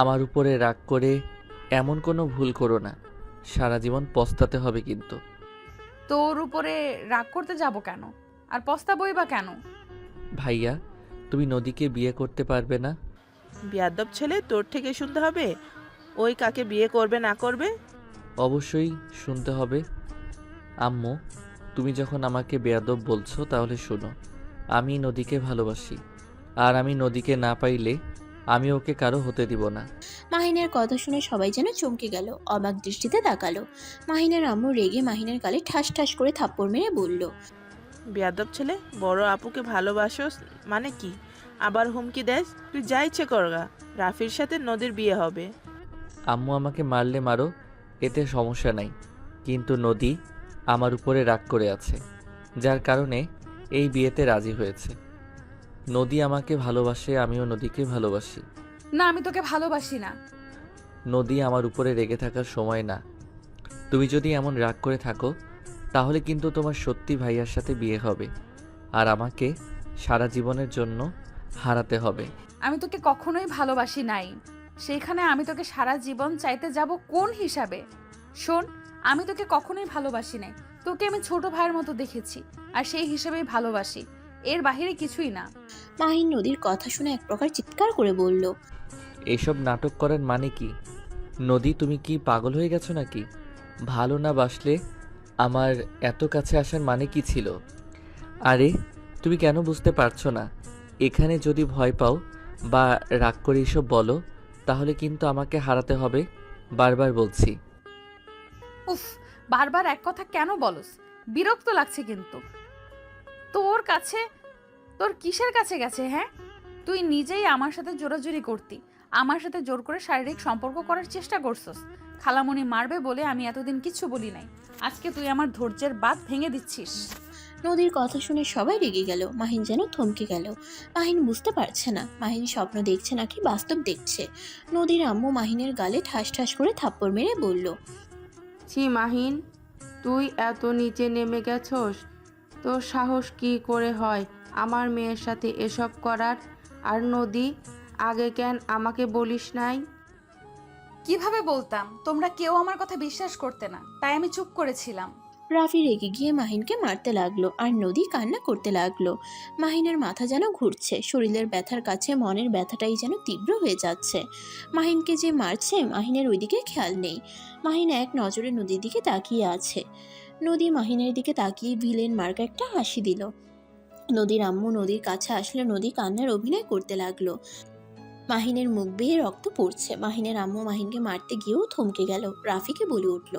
আমার উপরে রাগ করে এমন কোনো ভুল করো না, সারা জীবন পস্তাতে হবে কিন্তু।
তোর উপরে রাগ করতে যাব কেন, আর পস্তাবই বা কেন?
ভাইয়া, তুমি নদীকে বিয়ে করতে পারবে না?
বেয়াদব ছেলে, তোর থেকে শুনতে হবে ওই কাকে বিয়ে করবে না করবে?
অবশ্যই শুনতে হবে। আম্মু, তুমি যখন আমাকে বেয়াদব বলছো তাহলে শোনো, আমি নদীকে ভালোবাসি, আর আমি নদীকে না পাইলে আমি ওকে কারো হতে দিব না।
মাহিনের কথা শুনে সবাই যেন চমকে গেল, অবাক দৃষ্টিতে তাকালো। মাহিনের আম্মু রেগে মাহিনের গালে ঠাস ঠাস করে থাপ্পড় মেরে বলল।
বেয়াদব ছেলে, বড় আপুকে ভালোবাসোস মানে কি? আবার হুমকি দেস? তুই যা ইচ্ছে করগা, রাফির সাথে নদীর বিয়ে হবে।
আম্মু আমাকে মারলে মারো, এতে সমস্যা নাই, কিন্তু নদী আমার উপরে রাগ করে আছে, যার কারণে এই বিয়েতে রাজি হয়েছে। নদী আমাকে ভালোবাসে, আমিও নদীকে ভালোবাসি।
না, আমি তোকে ভালোবাসি না।
নদী আমার উপরে রেগে থাকার সময় না। তুমি যদি এমন রাগ করে থাকো তাহলে কিন্তু তোমার সত্যি ভাইয়ার সাথে বিয়ে হবে, আর আমাকে সারা জীবনের জন্য হারাতে হবে।
আমি তোকে কখনোই ভালোবাসি নাই, সেখানে আমি তোকে সারা জীবন চাইতে যাব কোন হিসাবে? শোন, আমি তোকে কখনোই ভালোবাসি নাই। তোকে আমি ছোট ভাইয়ের মতো দেখেছি, আর সেই হিসেবেই ভালোবাসি, এর বাহিরে কিছুই না।
মাহিন নদীর কথা শুনে এক প্রকার চিৎকার করে বলল।
এসব নাটক করার মানে কি? নদী, তুমি কি পাগল হয়ে গেছো নাকি? ভালো না বাসলে আমার এত কাছে আসার মানে কি ছিল? আরে, তুমি কেন বুঝতে পারছো না? এখানে যদি ভয় পাও বা রাগ করে এসব বলো, তাহলে কিন্তু আমাকে হারাতে হবে, বারবার বলছি।
উফ, বারবার এক কথা কেন বলস? বিরক্ত লাগছে কিন্তু। তোর কাছে, তোর কিসের কাছে গেছে? হ্যাঁ, তুই নিজেই আমার সাথে জোরাজুরি করতি, আমার সাথে জোর করে শারীরিক সম্পর্ক করার চেষ্টা করছস। খালামণি মারবে বলে আমি এতদিন কিচ্ছু বলি নাই, আজকে তুই আমার ধৈর্যের বাঁধ ভেঙে দিচ্ছিস।
নদীর কথা শুনে সবাই রেগে গেল। মাহিন যেন থমকে গেল। মাহিন বুঝতে পারছে না মাহিন স্বপ্ন দেখছে নাকি বাস্তব দেখছে। নদীর আম্মু মাহিনের গালে ঠাস ঠাস করে থাপ্পড় মেরে বলল।
ছি মাহিন, তুই এত নিচে নেমে গেছস? তোর সাহস কি করে হয় আমার মেয়ের সাথে এসব করার? আর নদী, আগে কেন আমাকে বলিস নাই?
কিভাবে বলতাম? তোমরা কেউ আমার কথা বিশ্বাস করতে না, তাই আমি চুপ করেছিলাম।
রাফি রেগে গিয়ে মাহিনকে মারতে লাগলো, আর নদী কান্না করতে লাগলো। মাহিনের মাথা যেন ঘুরছে, শরীরের ব্যথার কাছে মনের ব্যথাটাই যেন তীব্র হয়ে যাচ্ছে। মাহিনকে যে মারছে মাহিনের ওইদিকে খেয়াল নেই। মাহিন এক নজরে নদীর দিকে তাকিয়ে আছে। নদী মাহিনের দিকে তাকিয়ে ভিলেন মার্কা একটা হাসি দিল। নদীর আম্মু নদীর কাছে আসলে নদী কান্নার অভিনয় করতে লাগলো। মাহিনের মুখ বেয়ে রক্ত পড়ছে। মাহিনের আম্মু মাহিনকে মারতে গিয়েও থমকে গেল। রাফিকে বলে উঠল।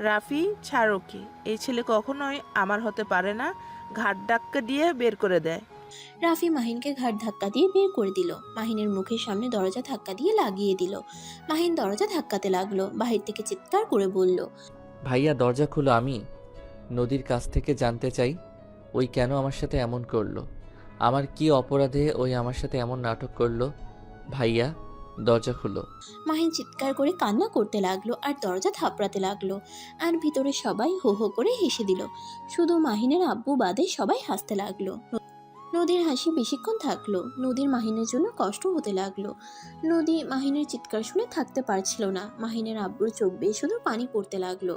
রাফি, ছাড় ওকে, এই ছেলে কখনোই আমার হতে পারে না। ঘাট ধাক্কা দিয়ে বের করে দেয়।
রাফি মাহিনকে ঘাট ধাক্কা দিয়ে বের করে দিল। মাহিনের মুখের সামনে দরজা ধাক্কা দিয়ে লাগিয়ে দিল। মাহিন দরজা ধাক্কাতে লাগলো, বাহির থেকে চিৎকার করে বলল।
ভাইয়া, দরজা খুলো, আমি নদীর কাছ থেকে জানতে চাই ওই কেন আমার সাথে এমন করলো? আমার কি অপরাধে ওই আমার সাথে এমন নাটক করলো? ভাইয়া, দরজা খুলো।
মাহিন চিৎকার করে কান্না করতে লাগলো আর দরজা থাপড়াতে লাগলো। আর ভিতরে সবাই হো হো করে হেসে দিল। শুধু মাহিনের আব্বু বাদে সবাই হাসতে লাগলো। নদীর হাসি বেশিক্ষণ থাকলো। নদীর মাহিনের জন্য কষ্ট হতে লাগলো। নদী মাহিনের চিৎকার শুনে থাকতে পারছিল না। মাহিনের আব্বুর চোখ বেয়ে শুধু পানি পড়তে লাগলো।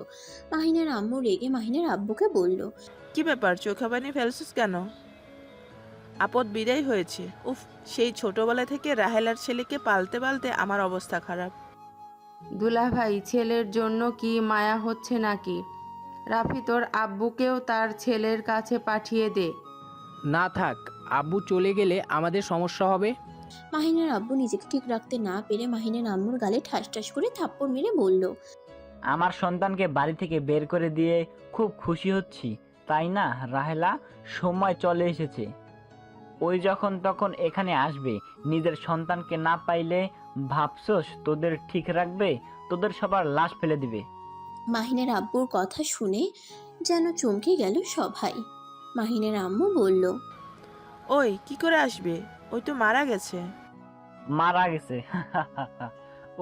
মাহিনের আম্মু রেগে মাহিনের আব্বুকে বলল,
কি ব্যাপার, চোখে পানি ফেলছিস কেন? আপদ বিদায় হয়েছে। উফ, সেই ছোটবেলা থেকে রাহেলার ছেলেকে পালতে পালতে আমার অবস্থা খারাপ।
দুলাভাই, ছেলের জন্য কি মায়া হচ্ছে নাকি? রাফি, তোর আব্বুকেও তার ছেলের কাছে পাঠিয়ে দে।
না থাক, আব্বু চলে গেলে আমাদের সমস্যা হবে।
মাহিনের আব্বু নিজেকে ঠিক রাখতে না পেরে মাহিনের আম্মুর গালে ঠাস ঠাস করে থাপ্পড় মেরে বলল,
আমার সন্তানকে বাড়ি থেকে বের করে দিয়ে খুব খুশি হচ্ছি, তাই না রাহেলা? সময় চলে এসেছে। ওই যখন তখন এখানে আসবে। নিজের সন্তানকে না পাইলে ভাবছস তোদের ঠিক রাখবে? তোদের সবার লাশ ফেলে দিবে।
মাহিনের আব্বুর কথা শুনে যেন চমকে গেল সবাই। মাহিনের আম্মু বলল,
ওই কি করে আসবে? ওই তো মারা গেছে।
মারা গেছে?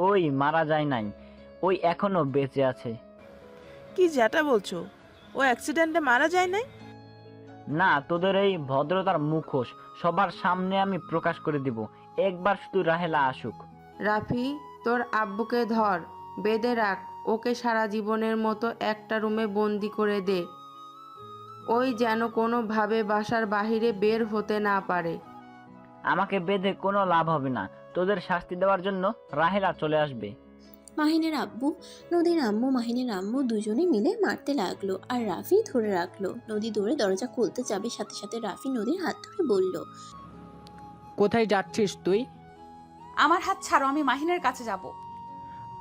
ওই মারা যায় নাই, ওই এখনো বেঁচে আছে।
কি যেটা বলছো? ও অ্যাক্সিডেন্টে মারা যায় নাই?
না, তোদের এই ভদ্রতার মুখোশ সবার সামনে আমি প্রকাশ করে দিব। একবার শুধু রাহেলা আসুক।
রাফি, তোর আব্বুকে ধর, বেঁধে রাখ। ওকে সারা জীবনের মতো একটা রুমে বন্দি করে দে। ওই যেন কোনোভাবে বাসার বাহিরে বের হতে না পারে।
আমাকে বেঁধে কোনো লাভ হবে না। তোদের শাস্তি দেওয়ার জন্য রাহেলা চলে আসবে।
মাহিনের আব্বু, নদীর আম্মু, মাহিনের আম্মু দুজনে মিলে মারতে লাগলো আর রাফি ধরে রাখলো। নদী দৌড়ে দরজা খুলতে যাবে, সাথে সাথে রাফি নদীর হাত ধরে বলল,
কোথায় যাচ্ছিস তুই?
আমার হাত ছাড়ো, আমি মাহিনের কাছে যাব।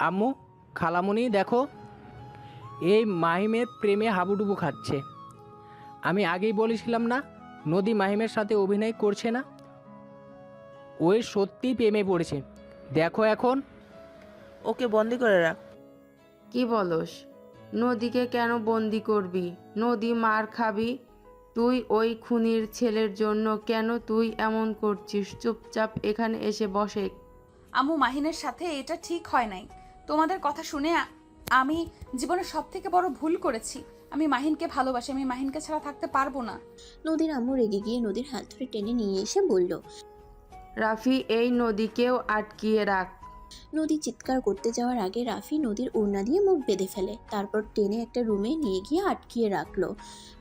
আম্মু, খালামণি দেখো, এই মাহিমের প্রেমে হাবুডুবু খাচ্ছে। আমি আগেই বলেছিলাম না নদী মাহিমের সাথে অভিনয় করছে না? ওই সত্যি প্রেমে পড়েছে। দেখো এখন।
ওকে বন্দি করে রাখ।
কি বলস? নদীকে কেন বন্দি করবি? নদী মার খাবি। তুই ওই খুনির ছেলের জন্য কেন তুই এমন করছিস? চুপচাপ এখানে এসে বসে।
আম্মু, মাহিনের সাথে এটা ঠিক হয় নাই। তোমাদের কথা শুনে আমি জীবনে সব থেকে বড় ভুল করেছি। আমি মাহিনকে ভালোবাসি, আমি মাহিনকে ছাড়া থাকতে পারবো না।
নদীর আম্মু রেগে গিয়ে নদীর হাত ধরে টেনে নিয়ে এসে বলল,
রাফি, এই নদীকেও আটকিয়ে রাখ।
নদী চিৎকার করতে যাওয়ার আগে রাফি নদীর ওড়না দিয়ে মুখ বেঁধে ফেলে। তারপর টেনে একটা রুমে নিয়ে গিয়ে আটকিয়ে রাখলো।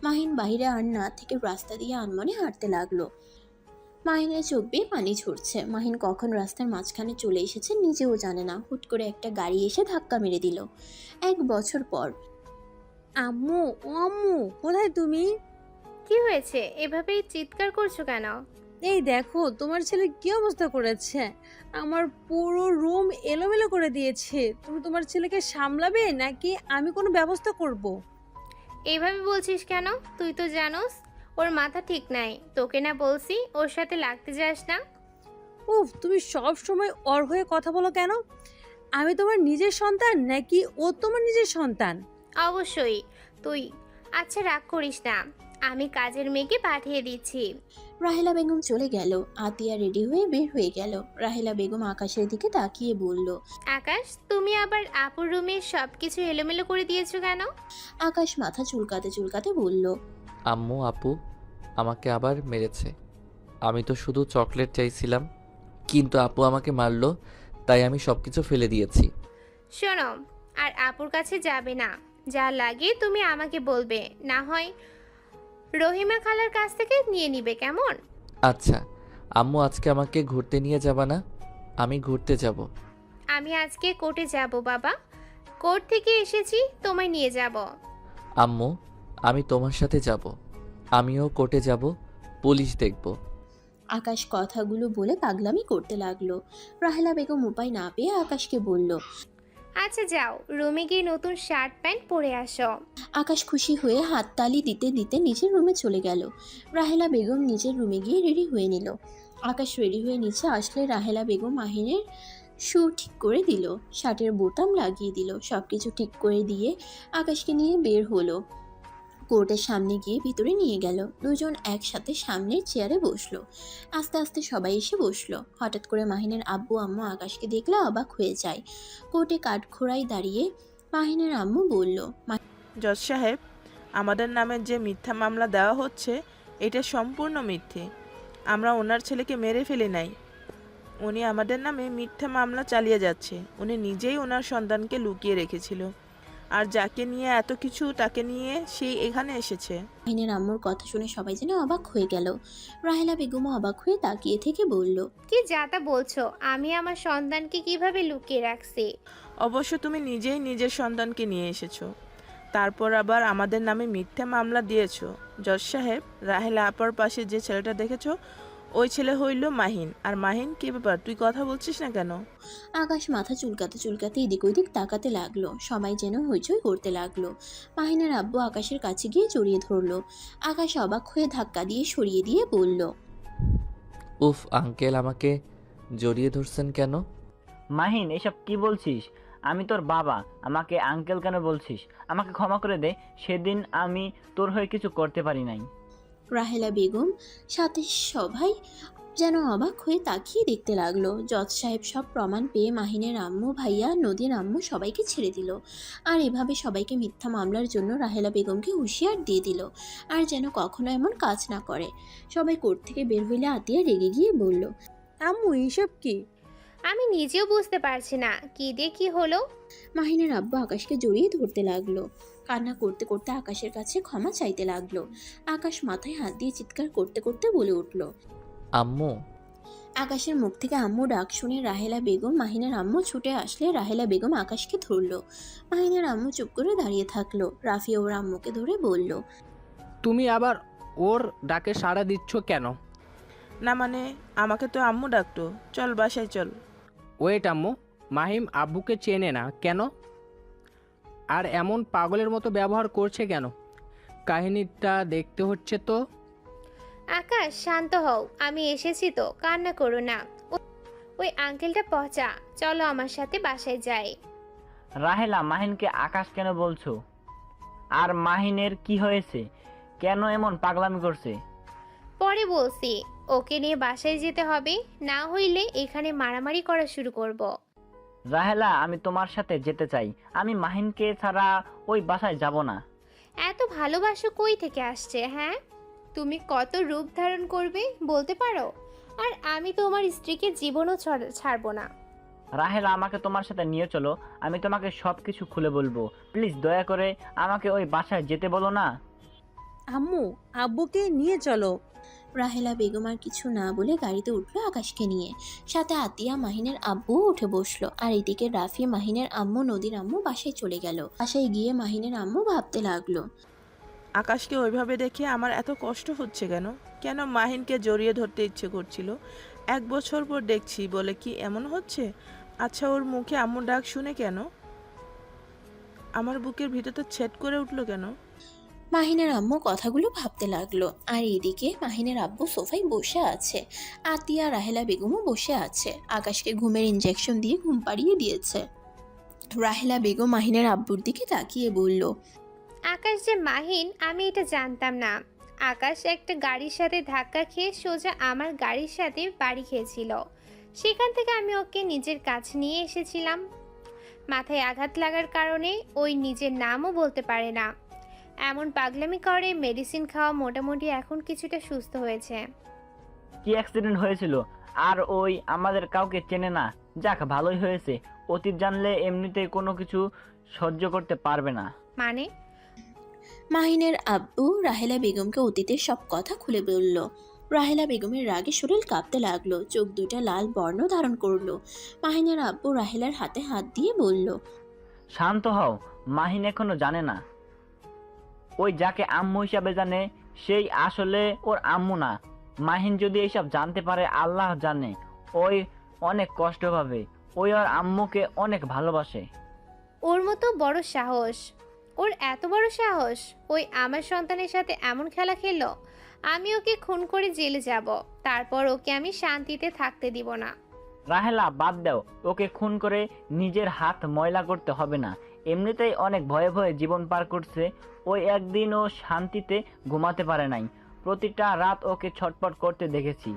মাহিন বাইরে আর না থেকে রাস্তা দিয়ে আনমনে হাঁটতে লাগলো। মাহিনের চোখ বেয়ে পানি ঝরছে। মাহিন কখন রাস্তার মাঝখানে চলে এসেছে নিজেও জানে না। হুট করে একটা গাড়ি এসে ধাক্কা মেরে দিল। 1 বছর পর।
আম্মু, ও আম্মু, কোথায় তুমি?
কি হয়েছে? এভাবেই চিৎকার করছো কেন?
এই দেখো তোমার ছেলে কি অবস্থা করেছে। আমার পুরো রুম এলোমেলো করে দিয়েছে। তুমি তোমার ছেলেকে সামলাবে নাকি আমি কোনো ব্যবস্থা করব?
এইভাবে বলছিস কেন? তুই তো জানোস ওর মাথা ঠিক নাই। তোকে না বলছি ওর সাথে লাগতে যাস না?
উফ, তুমি সব সময় ওর হয়ে কথা বলো কেন? আমি তোমার নিজের সন্তান নাকি ও তোমার নিজের সন্তান?
অবশ্যই তুই। আচ্ছা, রাগ করিস না, আমি কাজের মেয়েকে পাঠিয়ে দিচ্ছি।
রাহেলা বেগম চলে গেল। আতিয়া রেডি হয়ে বের হয়ে গেল। রাহেলা বেগম আকাশের দিকে তাকিয়ে বলল,
আকাশ, তুমি আবার আপুর রুমে সব কিছু এলোমেলো করে দিয়েছো কেন?
আকাশ মাথা চুলকাতে চুলকাতে বলল,
আম্মু, আপু আমাকে আবার মেরেছে। আমি তো শুধু চকলেট চাইছিলাম, কিন্তু আপু আমাকে মারলো, তাই আমি সব কিছু ফেলে দিয়েছি।
শোনো, আর আপুর কাছে যাবে না। যা লাগে তুমি আমাকে বলবে, না হয় রহিমা খালার কাছ থেকে নিয়ে নিবে, কেমন?
আচ্ছা আম্মু, আজকে আমাকে ঘুরতে নিয়ে যাবা না? আমি ঘুরতে যাব।
আমি আজকে কোর্টে যাব বাবা। কোর্ট থেকে এসেছি, তোমায় নিয়ে যাব।
আম্মু, আমি তোমার সাথে যাব। আমিও কোর্টে যাব, পুলিশ দেখব।
আকাশ কথাগুলো বলে পাগলামি করতে লাগলো। রাহেলা বেগম উপায় না পেয়ে আকাশকে বলল,
আচ্ছা যাও, রুমে গিয়ে নতুন শার্ট প্যান্ট পরে আসো।
আকাশ খুশি হয়ে হাততালি দিতে দিতে নিজের রুমে চলে গেল। রাহেলা বেগম নিজের রুমে গিয়ে রেডি হয়ে নিল। আকাশ রেডি হয়ে নিচে আসলে রাহেলা বেগম মাহিনের শু ঠিক করে দিল, শার্টের বোতাম লাগিয়ে দিল। সব কিছু ঠিক করে দিয়ে আকাশকে নিয়ে বের হলো। কোর্টের সামনে গিয়ে ভিতরে নিয়ে গেল। দুজন একসাথে সামনের চেয়ারে বসলো। আস্তে আস্তে সবাই এসে বসলো। হঠাৎ করে মাহিনের আব্বু আম্মু আকাশকে দেখলে অবাক হয়ে যায়। কোর্টে কাঠখোড়ায় দাঁড়িয়ে মাহিনের আম্মু বলল,
জজ সাহেব, আমাদের নামে যে মিথ্যা মামলা দেওয়া হচ্ছে এটা সম্পূর্ণ মিথ্যে। আমরা ওনার ছেলেকে মেরে ফেলি নাই। উনি আমাদের নামে মিথ্যা মামলা চালিয়ে যাচ্ছে। উনি নিজেই ওনার সন্তানকে লুকিয়ে রেখেছিল, আর যাকে নিয়ে এত কিছু তাকে নিয়ে সেই এখানে এসেছে।
মাহিনের আম্মুর কথা শুনে সবাই যেন অবাক হয়ে গেল। রাহেলা বেগমও অবাক হয়ে তাকিয়ে থেকে বলল,
কি যা তা বলছো? আমি আমার সন্তানকে কিভাবে লুকিয়ে রাখছি?
অবশ্য তুমি নিজেই নিজের সন্তানকে নিয়ে এসেছো, তারপর আবার আমাদের নামে মিথ্যা মামলা দিয়েছো। জজ সাহেব, রাহেলা আপার পাশে যে ছেলেটা দেখেছো ওই ছেলে হইল মাহিন। আর মাহিন, কি ব্যাপার, তুই কথা বলছিস না কেন?
আকাশ মাথা চুলকাতে চুলকাতে এদিক ওদিক তাকাতে লাগলো। সবাই যেন হইচই করতে লাগলো। মাহিনের আব্বু আকাশের কাছে গিয়ে জড়িয়ে ধরলো। আকাশ অবাক হয়ে ধাক্কা দিয়ে সরিয়ে দিয়ে বলল,
উফ আঙ্কেল, আমাকে জড়িয়ে ধরছেন কেন?
মাহিন, এসব কি বলছিস? আমি তোর বাবা, আমাকে আঙ্কেল কেন বলছিস? আমাকে ক্ষমা করে দে, সেদিন আমি তোর হয়ে কিছু করতে পারি নাই।
রাহেলা বেগম সাথে সবাই যেন অবাক হয়ে তাকিয়ে দেখতে লাগলো। জজ সাহেব সব প্রমাণ পেয়ে মাহিনের আম্মু, ভাইয়া, নদীর আম্মু সবাইকে ছেড়ে দিল। আর এভাবে সবাইকে মিথ্যা মামলার জন্য রাহেলা বেগমকে হুঁশিয়ার দিয়ে দিল, আর যেন কখনো এমন কাজ না করে। সবাই কোর্ট থেকে বের হইলে আতিয়া রেগে গিয়ে বলল,
আম্মু এইসব কি?
আমি নিজেও বুঝতে পারছি না কি দিয়ে কি হলো।
মাহিনের আব্বু আকাশকে জড়িয়ে ধরতে লাগলো। কান্না করতে করতে আকাশের কাছে ক্ষমা চাইতে লাগলো। আকাশ মাথায় হাত দিয়ে চিৎকার করতে করতে বলে উঠল,
আম্মু।
আকাশের মুখ থেকে আম্মু ডাক শুনে রাহেলা বেগম, মাহিনের আম্মু ছুটে আসলে রাহেলা বেগম আকাশকে ধরলো। মাহিনের আম্মু চুপ করে দাঁড়িয়ে থাকলো। রাফি ওর আম্মুকে ধরে বলল,
তুমি আবার ওর ডাকে সাড়া দিচ্ছ কেন?
না মানে, আমাকে তো আম্মু ডাকতো। চল বাসায় চল।
ওয়েট আম্মু, মাহিম আব্বুকে চেনে না কেন? আর এমন পাগলের মতো ব্যবহার করছে কেন? কাহিনীটা দেখতে হচ্ছে তো।
আকাশ, শান্ত হও, আমি এসেছি তো, কান্না করো না। ওই আঙ্কেলটা পচা, চলো আমার সাথে বাসায় যাই।
রাহেলা, মাহিনকে আকাশ কেন বলছো? আর মাহিনের কি হয়েছে? কেন এমন পাগলামি করছে?
পরে বলছি, ওকে নিয়ে বাসায় যেতে হবে, না হইলে এখানে মারামারি করা শুরু করব।
রাহেলা, আমি তোমার সাথে যেতে চাই। আমি মাহিনকে ছাড়া ওই বাসায় যাব না।
এত ভালোবাসা কই থেকে আসছে? হ্যাঁ, তুমি কত রূপ ধারণ করবে বলতে পারো? আর আমি তোমার স্ত্রীকে জীবনও ছাড়বো না।
রাহেলা, আমাকে তোমার সাথে নিয়ে চলো, আমি তোমাকে সব কিছু খুলে বলবো। প্লিজ দয়া করে আমাকে ওই বাসায় যেতে বলো না।
আম্মু, আব্বুকে নিয়ে চলো।
রাহেলা বেগম আর কিছু না বলে গাড়িতে উঠলো আকাশকে নিয়ে। সাথে আতিয়া, মাহিনের আব্বুও উঠে বসলো। আর এদিকে রাফি, মাহিনের আম্মু, নদীর আম্মু বাসায় চলে গেল। বাসায় গিয়ে মাহিনের আম্মু ভাবতে লাগলো,
আকাশকে ওইভাবে দেখে আমার এত কষ্ট হচ্ছে কেন? কেন মাহিনকে জড়িয়ে ধরতে ইচ্ছে করছিল? 1 বছর পর দেখছি বলে কি এমন হচ্ছে? আচ্ছা, ওর মুখে আম্মু ডাক শুনে কেন আমার বুকের ভিতরটা ছেদ করে উঠলো কেন?
মাহিনের আম্মু কথাগুলো ভাবতে লাগলো। আর এদিকে মাহিনের আব্বু সোফায় বসে আছে। আতিয়া, রাহেলা বেগমও বসে আছে। আকাশকে ঘুমের ইঞ্জেকশন দিয়ে ঘুম পাড়িয়ে দিয়েছে। রাহেলা বেগম মাহিনের আব্বুর দিকে তাকিয়ে বলল,
আকাশ যে মাহিন, আমি এটা জানতাম না। আকাশ একটা গাড়ির সাথে ধাক্কা খেয়ে সোজা আমার গাড়ির সাথে বাড়ি খেয়েছিল। সেখান থেকে আমি ওকে নিজের কাছে নিয়ে এসেছিলাম। মাথায় আঘাত লাগার কারণে ওই নিজের নামও বলতে পারে না। এমন পাগলামি করে, মেডিসিন খাওয়া, মোটামুটি এখন কিছুটা সুস্থ হয়েছে।
কি অ্যাক্সিডেন্ট হয়েছিল? আর ওই আমাদের কাউকে চেনে না। যাক, ভালোই হয়েছে। অতীত জানলে এমনিতেই কোনো কিছু সহ্য করতে পারবে না।
মানে?
মাহিনের আব্বু রাহেলা বেগমকে অতীতের সব কথা খুলে বলল। রাহেলা বেগমের রাগে শরীর কাঁপতে লাগলো। চোখ দুইটা লাল বর্ণ ধারণ করলো। মাহিনের আব্বু রাহেলার হাতে হাত দিয়ে বলল,
শান্ত হও, মাহিন এখনো জানে না। ওই যাকে আম্মু হিসাবে জানে সেই আসলে ওর আম্মু না। মাহিন যদি এইসব জানতে পারে, আল্লাহ জানে ওই অনেক কষ্ট পাবে। ওই ওর আম্মুকে অনেক ভালোবাসে।
ওর মতো বড় সাহস, ওর এত বড় সাহস! ওই আমার সন্তানের সাথে এমন খেলা খেললো। আমি ওকে খুন করে জেলে যাব, তারপর ওকে আমি শান্তিতে থাকতে দিব না।
রাহেলা, বাদ দাও। ওকে খুন করে নিজের হাত ময়লা করতে হবে না। এমনিতেই অনেক ভয়ে ভয়ে জীবন পার করছে। ওই একদিন ও শান্তিতে ঘুমাতে পারে নাই। প্রতিটা রাত ওকে ছটফট করতে দেখেছি।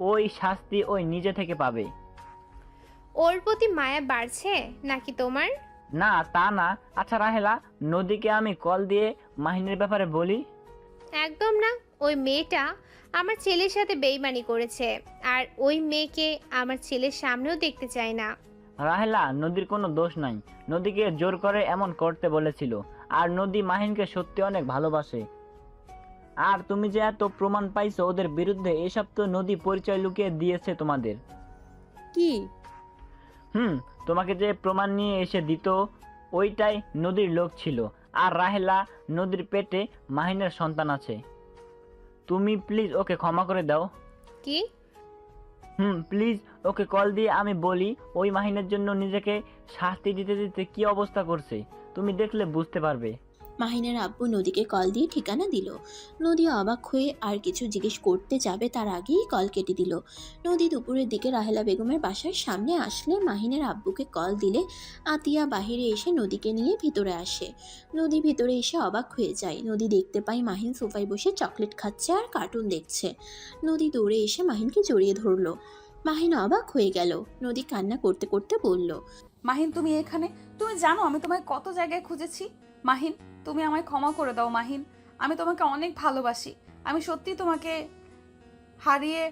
ওই শাস্তি ওই নিজে থেকে পাবে।
ওর প্রতি মায়া বাড়ছে নাকি তোমার?
না তা না। আচ্ছা রাহেলা, নদীকে আমি কল দিয়ে মাহিনের ব্যাপারে বলি?
একদম না। ওই মেয়েটা আমার ছেলের সাথে বেইমানি করেছে, আর ওই মেয়েকে আমার ছেলের সামনেও দেখতে চাই না।
রাহেলা, নদীর কোনো দোষ নাই। নদীকে জোর করে এমন করতে বলেছিল। আর নদী মাহিনকে সত্যি অনেক ভালোবাসে। আর তুমি যে এত প্রমাণ পাইছো ওদের বিরুদ্ধে, এসব তো নদী পরিচয় লুকিয়ে দিয়েছে তোমাদের।
কি?
তোমাকে যে প্রমাণ নিয়ে এসে দিত ওইটাই নদীর লোক ছিল। আর রাহেলা, নদীর পেটে মাহিনের সন্তান আছে। তুমি প্লিজ ওকে ক্ষমা করে দাও।
কি?
প্লিজ ওকে কল দিয়ে আমি বলি ওই মাহিনের জন্য নিজেকে শাস্তি দিতে দিতে কি অবস্থা করছে। তুমি দেখলে বুঝতে পারবে।
মাহিনের আব্বু নদীকে কল দিয়ে ঠিকানা দিল। নদী অবাক হয়ে আর কিছু জিজ্ঞেস করতে যাবে তার আগেই কল কেটে দিল। নদী দুপুরের দিকে রাহেলা বেগমের বাসার সামনে আসলে মাহিনের আব্বুকে কল দিলে আতিয়া বাহিরে এসে নদীকে নিয়ে ভিতরে আসে। নদী ভিতরে এসে অবাক হয়ে যায়। নদী দেখতে পায় মাহিন সোফায় বসে চকলেট খাচ্ছে আর কার্টুন দেখছে। নদী দৌড়ে এসে মাহিনকে জড়িয়ে ধরলো। মাহিন অবাক হয়ে গেল। নদী কান্না করতে করতে বলল,
মাহিন তুমি এখানে? তুমি জানো আমি তোমায় কত জায়গায় খুঁজেছি। মাহিন, তুমি আমায় ক্ষমা করে দাও। মাহিন, আমি তোমাকে অনেক ভালোবাসি। আমি সত্যি তোমাকে হারিয়ে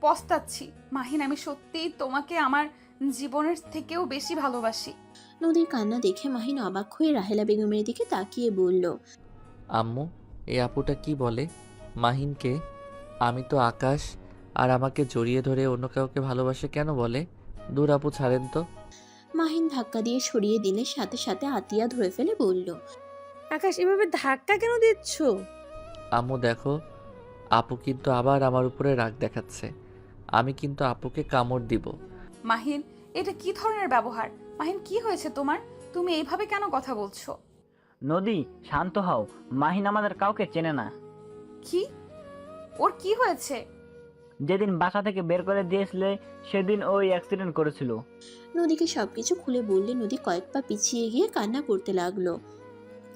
পস্তাচ্ছি। মাহিন, আমি সত্যি তোমাকে আমার জীবনের থেকেও বেশি ভালোবাসি।
নদীর কান্না দেখে মাহিন অবাক হয়ে রাহেলা বেগমের দিকে তাকিয়ে বলল,
আম্মু, এই আপুটা কি বলে? মাহিনকে? আমি তো আকাশ, আর আমাকে জড়িয়ে ধরে অন্য কাউকে ভালোবাসে কেন বলে? দূর আপু, ছাড়েন তো।
মাহিন ধাক্কা দিয়ে সরিয়ে দিলে সাথে সাথে আতিয়া ধরে ফেলে বলল,
আকাশ, এভাবে ধাক্কা কেন দিচ্ছ?
আম্মু দেখো, আপু কিন্তু আবার আমার উপরে রাগ দেখাচ্ছে। আমি কিন্তু আপুকে কামড় দিব।
মাহিন, এটা কি ধরনের ব্যবহার? মাহিন, কি হয়েছে তোমার? তুমি এইভাবে কেন কথা বলছো?
নদী, শান্ত হও। মাহিন আমাদের কাউকে চেনে না।
কি? ওর কি হয়েছে?
যেদিন বাসা থেকে বের করে দিয়েছিলে সেদিন ওই অ্যাক্সিডেন্ট করেছিল।
নদীকে সবকিছু খুলে বললে নদী কয়েক পা পিছিয়ে গিয়ে কান্না করতে লাগলো।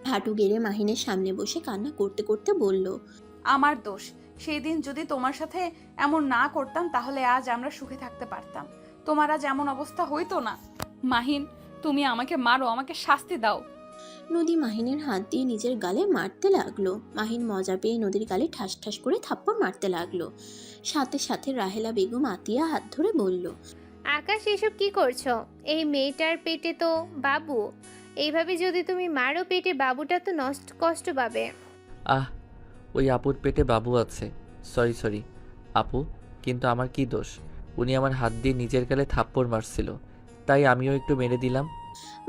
হাঁটু গেড়ে মাহিনের সামনে বসে কান্না করতে করতে বলল,
আমার দোষ। সেই দিন যদি তোমার সাথে এমন না করতাম তাহলে আজ আমরা সুখে থাকতে পারতাম। তোমার আজ এমন অবস্থা হইতো না। মাহিন, তুমি আমাকে মারো, আমাকে শাস্তি দাও।
নদী মাহিনের হাত দিয়ে নিজের গালে মারতে লাগলো। মাহিন মজা পেয়ে নদীর গালে ঠাস ঠাস করে থাপ্পড় মারতে লাগলো। সাথে সাথে রাহেলা বেগম আতিয়া হাত ধরে বলল,
আকাশ, এসব কি করছো? এই মেয়েটার পেটে তো বাবু। এইভাবে যদি তুমি মারো, পেটে বাবুটা তো কষ্ট পাবে।
আহ, ওই আপুর পেটে বাবু আছে। সরি আপু, কিন্তু আমার কি দোষ? উনি আমার হাত দিয়ে নিজের গালে থাপ্পড় মারছিল, তাই আমিও একটু মেরে দিলাম।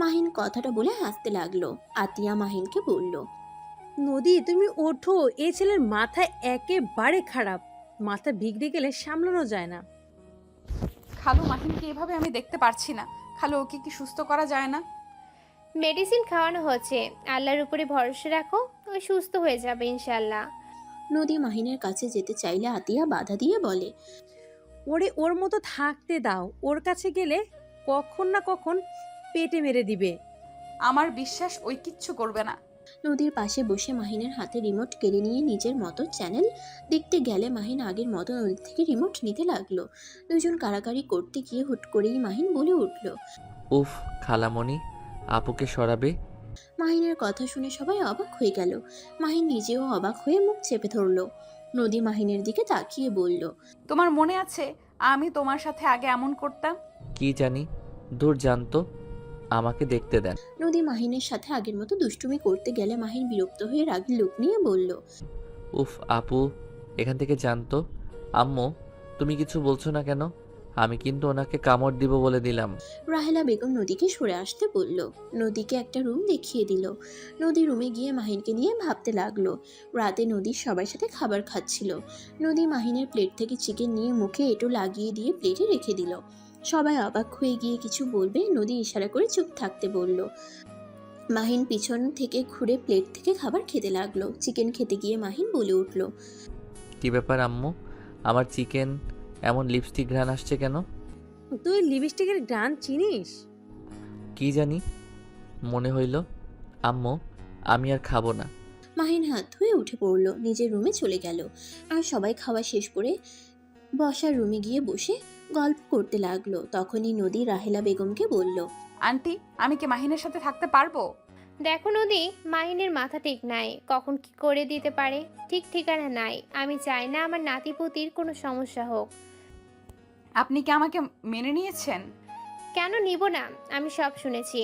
মাহিন কথাটা বলে হাসতে লাগলো। আতিয়া মাহিনকে বলল,
নদী, তুমি ওঠো। এই ছেলের মাথা একেবারে খারাপ। মাথা বিগড়ে গেলে সামলানো যায় না।
খালু, মাহিনকে এভাবে আমি দেখতে পারছি না। খালু, ওকে কি সুস্থ করা যায় না?
মেডিসিন খাওয়ানো হচ্ছে। আল্লাহর উপরে ভরসা রাখো, ও সুস্থ হয়ে যাবে ইনশাল্লাহ।
নদী মাহিনের কাছে যেতে চাইলে আতিয়া বাধা দিয়ে বলে,
ওরে ওর মতো থাকতে দাও। ওর কাছে গেলে কখন না কখন পেটে মেরে দিবে।
আমার বিশ্বাস ওই কিচ্ছু করবে না।
নদীর পাশে বসে মাহিনের হাতে রিমোট কেড়ে নিয়ে নিজের মতো চ্যানেল দেখতে গেলে মাহিন আগের মতো নদীর থেকে রিমোট নিতে লাগলো। দুজন কাড়াকাড়ি করতে গিয়ে হুট করেই মাহিন বলে উঠল,
উফ, খালামণি, আপুকে সরাবে।
মাহিনের কথা শুনে সবাই অবাক হয়ে গেল। মাহিন নিজেও অবাক হয়ে মুখ চেপে ধরলো। নদী মাহিনের দিকে তাকিয়ে বলল,
তোমার মনে আছে আমি তোমার সাথে আগে এমন করতাম?
কি জানি, দূর জানতো, আমাকে দেখতে দেন।
নদী মাহিনের সাথে আগের মতো দুষ্টুমি করতে গেলে মাহিন বিরক্ত হয়ে রাগী লোক নিয়ে বলল,
উফ আপু, এখান থেকে জানতো। আম্মু, তুমি কিছু বলছো না কেন? আমি কিন্তু ওনাকে কামড় দিব বলে দিলাম।
রাহেলা বেগম নদীকে সরে আসতে বলল। নদীকে একটা রুম দেখিয়ে দিল। নদী রুমে গিয়ে মাহিনকে নিয়ে ভাবতে লাগলো। রাতে নদী সবার সাথে খাবার খাচ্ছিল। নদী মাহিনের প্লেট থেকে চিকেন নিয়ে মুখে এঁটো লাগিয়ে দিয়ে প্লেটে রেখে দিল। সবাই অবাক হয়ে গিয়ে কিছু বলবে নদী ইশারা করে চুপ থাকতে বলল। মাহিন পিছন থেকে ঘুরে প্লেট থেকে খাবার খেতে লাগলো। চিকেন খেতে গিয়ে মাহিন বলে উঠল,
কি ব্যাপার আম্মু, আমার চিকেন এমন লিপস্টিক ঘ্রাণ আসছে কেন?
তুই লিপস্টিকের গ্রান চিনিস?
কি জানি, মনে হইল আম্মু আমি আর খাবো না।
মাহিন হাত ধুয়ে উঠে পড়ল, নিজের রুমে চলে গেল। আর সবাই খাওয়া শেষ করে বসার রুমে গিয়ে বসে গল্প করতে লাগলো। তখনই নদী রাহেলা বেগমকে বলল,
আন্টি, আমি কি মাহিনের সাথে থাকতে পারবো?
দেখো নদী, মাহিনের মাথা ঠিক নাই, কখন কি করে দিতে পারে ঠিক ঠিকানা নাই। আমি চাই না আমার নাতিপুতির কোনো সমস্যা হোক।
আপনি কি আমাকে মেনে নিয়েছেন?
কেন নিব না, আমি সব শুনেছি।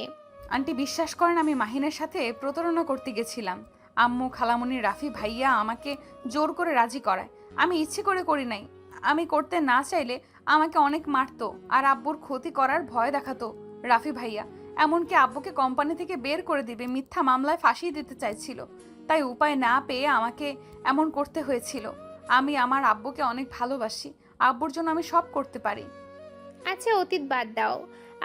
আন্টি, বিশ্বাস করেন আমি মাহিনের সাথে প্রতারণা করতে গেছিলাম। আম্মু, খালামণি, রাফি ভাইয়া আমাকে জোর করে রাজি করায়। আমি ইচ্ছে করে করি নাই। আমি করতে না চাইলে আমাকে অনেক মারতো আর আব্বুর ক্ষতি করার ভয় দেখাতো রাফি ভাইয়া। এমনকি আব্বুকে কোম্পানি থেকে বের করে দিবে, মিথ্যা মামলায় ফাঁসিয়ে দিতে চাইছিল। তাই উপায় না পেয়ে আমাকে এমন করতে হয়েছিল। আমি আমার আব্বুকে অনেক ভালোবাসি। আব্বুর জন্য আমি সব করতে পারি।
আচ্ছা, অতীত বাদ দাও।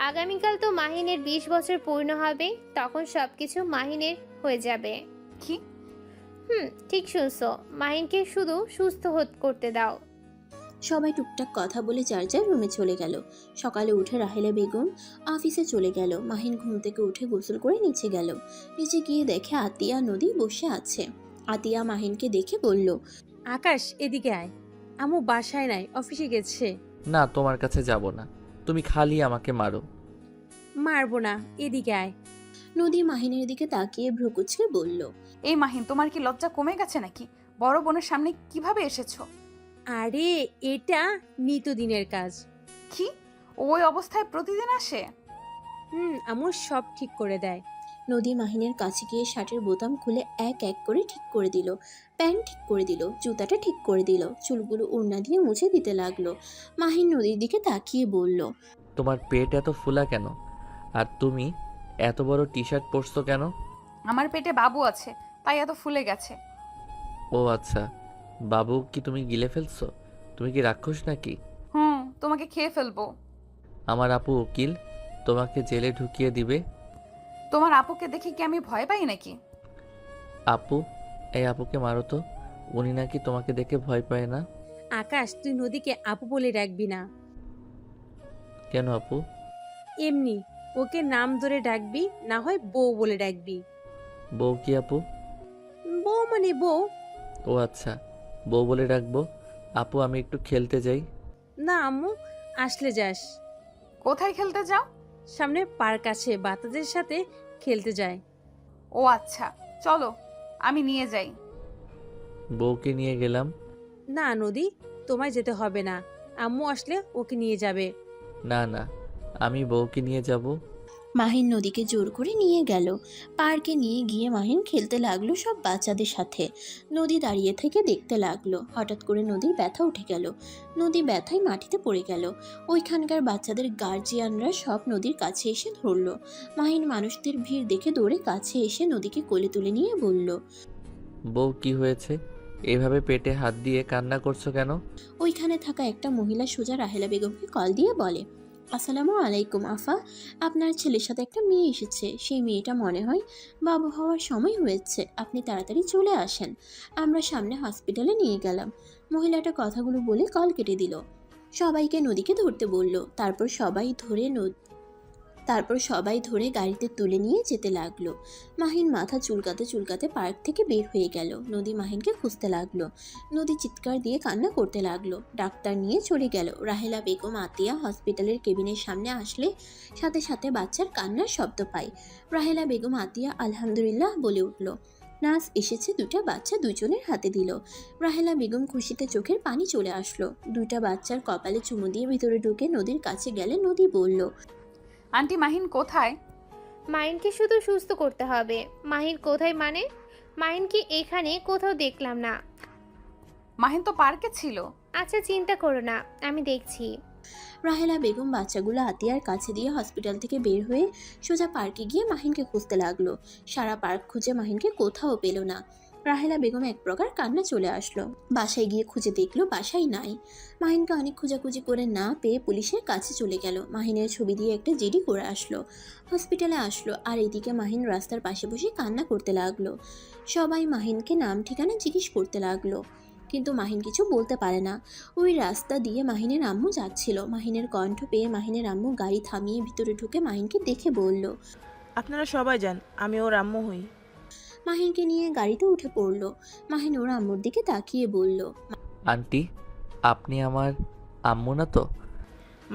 আগামীকাল তো মাহিনের 20 বছর পূর্ণ হবে, তখন সবকিছু মাহিনের হয়ে যাবে।
কি?
ঠিক শুনছো, মাহিনকে শুধু সুস্থ করতে দাও।
সবাই টুকটাক কথা বলে যার যার রুমে চলে গেল। সকালে উঠে রাহেলা বেগম অফিসে চলে গেল। মাহিন ঘুম থেকে উঠে গোসল করে নিচে গেল। নিচে গিয়ে দেখে আতিয়া নদী বসে আছে। আতিয়া মাহিনকে দেখে বলল,
আকাশ, এদিকে আয়। আম্মু বাসায় নাই, অফিসে গেছে।
না, তোমার কাছে যাব না, তুমি খালি আমাকে মারো।
মারবো না, এদিকে আয়।
নদী মাহিনের দিকে তাকিয়ে ভ্রুকুচকে বলল,
এই মাহিন, তোমার কি লজ্জা কমে গেছে নাকি? বড় বোনের সামনে কিভাবে এসেছো?
আরে এটা নিত্যদিনের কাজ।
কি? ওই অবস্থায় প্রতিদিন আসে?
আম্মু সব ঠিক করে দেয়।
নদী মাহিনের কাছে গিয়ে শার্টের বোতাম খুলে এক এক করে ঠিক করে দিল। প্যান্ট ঠিক করে দিল, জুতাটা ঠিক করে দিল, চুলগুলো ওড়না দিয়ে মুছে দিতে লাগলো। মাহিন নদীর দিকে তাকিয়ে বলল,
তোমার পেট এত ফুলা কেন? আর তুমি এত বড় টি শার্ট পরছো কেন?
আমার পেটে বাবু আছে, তাই এত ফুলে গেছে।
ও আচ্ছা, বাবু কি তুমি গিলে ফেলছো? তুমি কি রাক্ষস নাকি?
তোমাকে খেয়ে ফেলবো।
আমার আপু উকিল, তোমাকে জেলে ঢুকিয়ে দিবে।
তোমার আপুকে দেখে কি আমি ভয় পাই নাকি?
আপু, এই আপুকে মারো তো, উনি নাকি তোমাকে দেখে ভয় পায় না।
আকাশ, তুই নদীকে আপু বলে ডাকবি না।
কেন আপু?
এমনি ওকে নাম ধরে ডাকবি, না হয় বউ বলে ডাকবি।
বউ কি আপু?
বউ মানে বউ।
ও আচ্ছা, বউ বলে ডাকবো। আপু আমি একটু খেলতে যাই।
না আম্মু, আসলে যাস।
কোথায় খেলতে যাও?
সামনে পার্ক আছে, বাচ্চাদের সাথে খেলতে যায়।
ও আচ্ছা, চলো আমি নিয়ে যাই।
বউকে নিয়ে গেলাম।
না নদী, তোমায় যেতে হবে না, আম্মু আসলে ওকে নিয়ে যাবে।
না না, আমি বউকে নিয়ে যাব।
মাহিন নদীকে জোর করে নিয়ে গেল। পার্কে নিয়ে গিয়ে মাহিন খেলতে লাগলো সব বাচ্চাদের সাথে। নদী দাঁড়িয়ে থেকে দেখতে লাগলো। হঠাৎ করে নদীর ব্যথা উঠে গেল। নদী ব্যথায় মাটিতে পড়ে গেল। ওইখানকার বাচ্চাদের গার্জিয়ানরা সব নদীর কাছে এসে ধরলো। মাহিন মানুষদের ভিড় দেখে দৌড়ে কাছে এসে নদীকে কোলে তুলে নিয়ে বলল,
বউ কি হয়েছে? এভাবে পেটে হাত দিয়ে কান্না করছো কেন?
ওইখানে থাকা একটা মহিলা সোজা রাহেলা বেগমকে কল দিয়ে বলে, আসসালামু আলাইকুম আফা, আপনার ছেলের সাথে একটা মেয়ে এসেছে। সেই মেয়েটা মনে হয় বাবু হওয়ার সময় হয়েছে, আপনি তাড়াতাড়ি চলে আসেন। আমরা সামনে হসপিটালে নিয়ে গেলাম। মহিলাটা কথাগুলো বলে কল কেটে দিল। সবাইকে নদীকে ধরতে বলল। তারপর সবাই ধরে গাড়িতে তুলে নিয়ে যেতে লাগলো। মাহিন মাথা চুলকাতে চুলকাতে পার্ক থেকে বের হয়ে গেল। নদী মাহিনকে খুঁজতে লাগলো। নদী চিৎকার দিয়ে কান্না করতে লাগলো। ডাক্তার নিয়ে চলে গেল। রাহেলা বেগম আতিয়া হসপিটালের কেবিনের সামনে আসলে সাথে সাথে বাচ্চার কান্নার শব্দ পায়। রাহেলা বেগম আতিয়া আলহামদুলিল্লাহ বলে উঠল। নার্স এসেছে, দুটা বাচ্চা দুজনের হাতে দিল। রাহেলা বেগম খুশিতে চোখের পানি চলে আসলো। দুটা বাচ্চার কপালে চুমু দিয়ে ভিতরে ঢুকে নদীর কাছে গেলে নদী বলল,
আন্টি, মাহিন কোথায়?
মাহিনকে শুধু সুস্থ করতে হবে। মাহিন কোথায় মানে? মাহিনকে এখানে কোথাও দেখলাম না।
মাহিন তো পার্কে ছিল।
আচ্ছা, চিন্তা করো না, আমি দেখছি।
রাহেলা বেগম বাচ্চাগুলো আতিয়ার কাছে দিয়ে হসপিটাল থেকে বের হয়ে সোজা পার্কে গিয়ে মাহিনকে খুঁজতে লাগলো। সারা পার্ক খুঁজে মাহিনকে কোথাও পেল না। রাহেলা বেগম এক প্রকার কান্না চলে আসলো। বাসায় গিয়ে খুঁজে দেখলো বাসায় নাই। মাহিনকে অনেক খোঁজাখুঁজি করে না পেয়ে পুলিশের কাছে চলে গেল। মাহিনের ছবি দিয়ে একটা জিডি করে আসলো। হসপিটালে আসলো। আর এদিকে মাহিন রাস্তার পাশে বসে কান্না করতে লাগলো। সবাই মাহিনকে নাম ঠিকানা জিজ্ঞেস করতে লাগলো, কিন্তু মাহিন কিছু বলতে পারে না। ওই রাস্তা দিয়ে মাহিনের আম্মু যাচ্ছিল। মাহিনের কণ্ঠ পেয়ে মাহিনের আম্মু গাড়ি থামিয়ে ভিতরে ঢুকে মাহিনকে দেখে বলল,
আপনারা সবাই যান, আমি ওর আম্মু হই।
মাহিনকে নিয়ে গাড়িতে উঠে পড়ল। মাহিন ওর আম্মুর দিকে তাকিয়ে বলল,
আন্টি, আপনি আমার আম্মু না তো?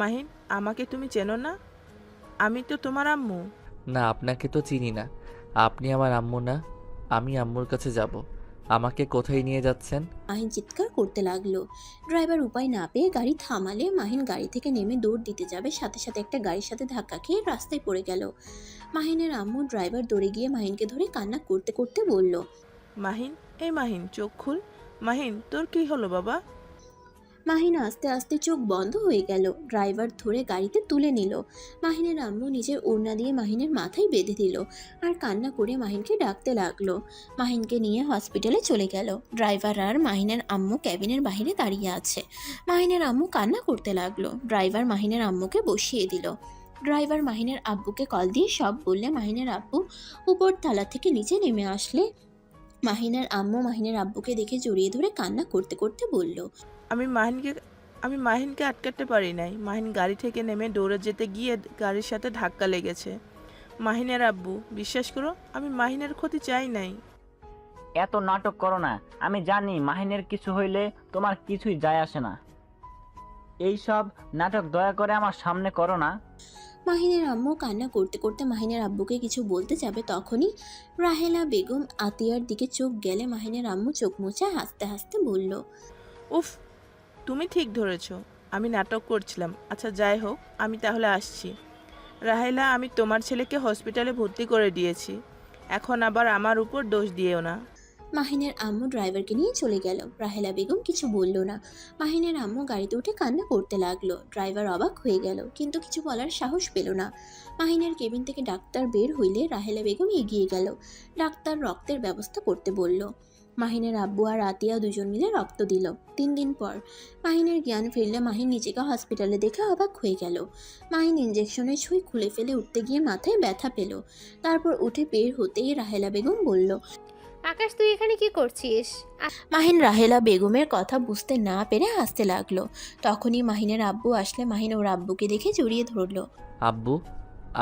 মাহিন, আমাকে তুমি চেনো না? আমি তো তোমার আম্মু।
না, আপনাকে তো চিনি না। আপনি আমার আম্মু না। আমি আম্মুর কাছে যাব। আমাকে কোথায় নিয়ে যাচ্ছেন?
মাহিন চিৎকার করতে লাগলো। ড্রাইভার উপায় না পেয়ে গাড়ি থামালে মাহিন গাড়ি থেকে নেমে দৌড় দিতে যাবে, সাথে সাথে একটা গাড়ির সাথে ধাক্কা খেয়ে রাস্তায় পড়ে গেল। মাহিনের আম্মু ড্রাইভার দৌড়ে গিয়ে মাহিনকে ধরে কান্না করতে করতে বলল,
মাহিন, এই মাহিন, চোখ খুল। মাহিন, তোর কি হলো বাবা?
মাহিন আস্তে আস্তে চোখ বন্ধ হয়ে গেল। ড্রাইভার ধরে গাড়িতে তুলে নিল। মাহিনের আম্মু নিজের ওড়না দিয়ে মাহিনের মাথায় বেঁধে দিল আর কান্না করে মাহিনকে ডাকতে লাগলো। মাহিনকে নিয়ে হসপিটালে চলে গেল। ড্রাইভার আর মাহিনের আম্মু ক্যাবিনের বাইরে দাঁড়িয়ে আছে। মাহিনের আম্মু কান্না করতে লাগলো। ড্রাইভার মাহিনের আম্মুকে বসিয়ে দিল। ড্রাইভার মাহিনের আব্বুকে কল দিয়ে সব বললে মাহিনের আব্বু উপর তলা থেকে নিচে নেমে আসলে মাহিনের আম্মু মাহিনের আব্বুকে দেখে জড়িয়ে ধরে কান্না করতে করতে বলল,
আমি মাহিনকে আটকাতে পারি নাই। মাহিন গাড়ি থেকে নেমে দৌড়ে যেতে গিয়ে গাড়ির সাথে ধাক্কা লেগেছে। মাহিনের আব্বু, বিশ্বাস করো, আমি মাহিনের ক্ষতি চাই নাই।
এত নাটক করো না। আমি জানি মাহিনের কিছু হইলে তোমার কিছুই যায় আসে না। এই সব নাটক দয়া করে আমার সামনে করো না।
মাহিনের আম্মু কান্না করতে করতে মাহিনের আব্বুকে কিছু বলতে যাবে, তখনই রাহেলা বেগম আতিয়ার দিকে চোখ গেলে মাহিনের আম্মু চোখ মুছে হাসতে হাসতে বলল,
উফ, তুমি ঠিক ধরেছ, আমি নাটক করছিলাম। আচ্ছা যাই হোক, আমি তাহলে আসছি। রাহেলা, আমি তোমার ছেলেকে হসপিটালে ভর্তি করে দিয়েছি। এখন আবার আমার উপর দোষ দিয়েও না।
মাহিনের আম্মু ড্রাইভারকে নিয়ে চলে গেল। রাহেলা বেগম কিছু বলল না। মাহিনের আম্মু গাড়িতে উঠে কান্না করতে লাগলো। ড্রাইভার অবাক হয়ে গেল, কিন্তু কিছু বলার সাহস পেল না। মাহিনের কেবিন থেকে ডাক্তার বের হইলে রাহেলা বেগম এগিয়ে গেল। ডাক্তার রক্তের ব্যবস্থা করতে বলল। মাহিনের আব্বু আর আতিয়া দুজন মিলে রক্ত দিল। 3 দিন পর মাহিনের জ্ঞান ফিরলে মাহিন নিজেকে হসপিটালে দেখে অবাক হয়ে গেল। মাহিন ইঞ্জেকশনের সুই খুলে ফেলে উঠতে গিয়ে মাথায় ব্যথা পেল। তারপর উঠে বের হতেই রাহেলা বেগম বলল,
আকাশ, তুই এখানে কি করছিস?
মাহিন রাহেলা বেগমের কথা বুঝতে না পেরে হাসতে লাগলো। তখনই মাহিনের আব্বু আসলে মাহিন ওর আব্বুকে দেখে জড়িয়ে ধরলো।
আব্বু,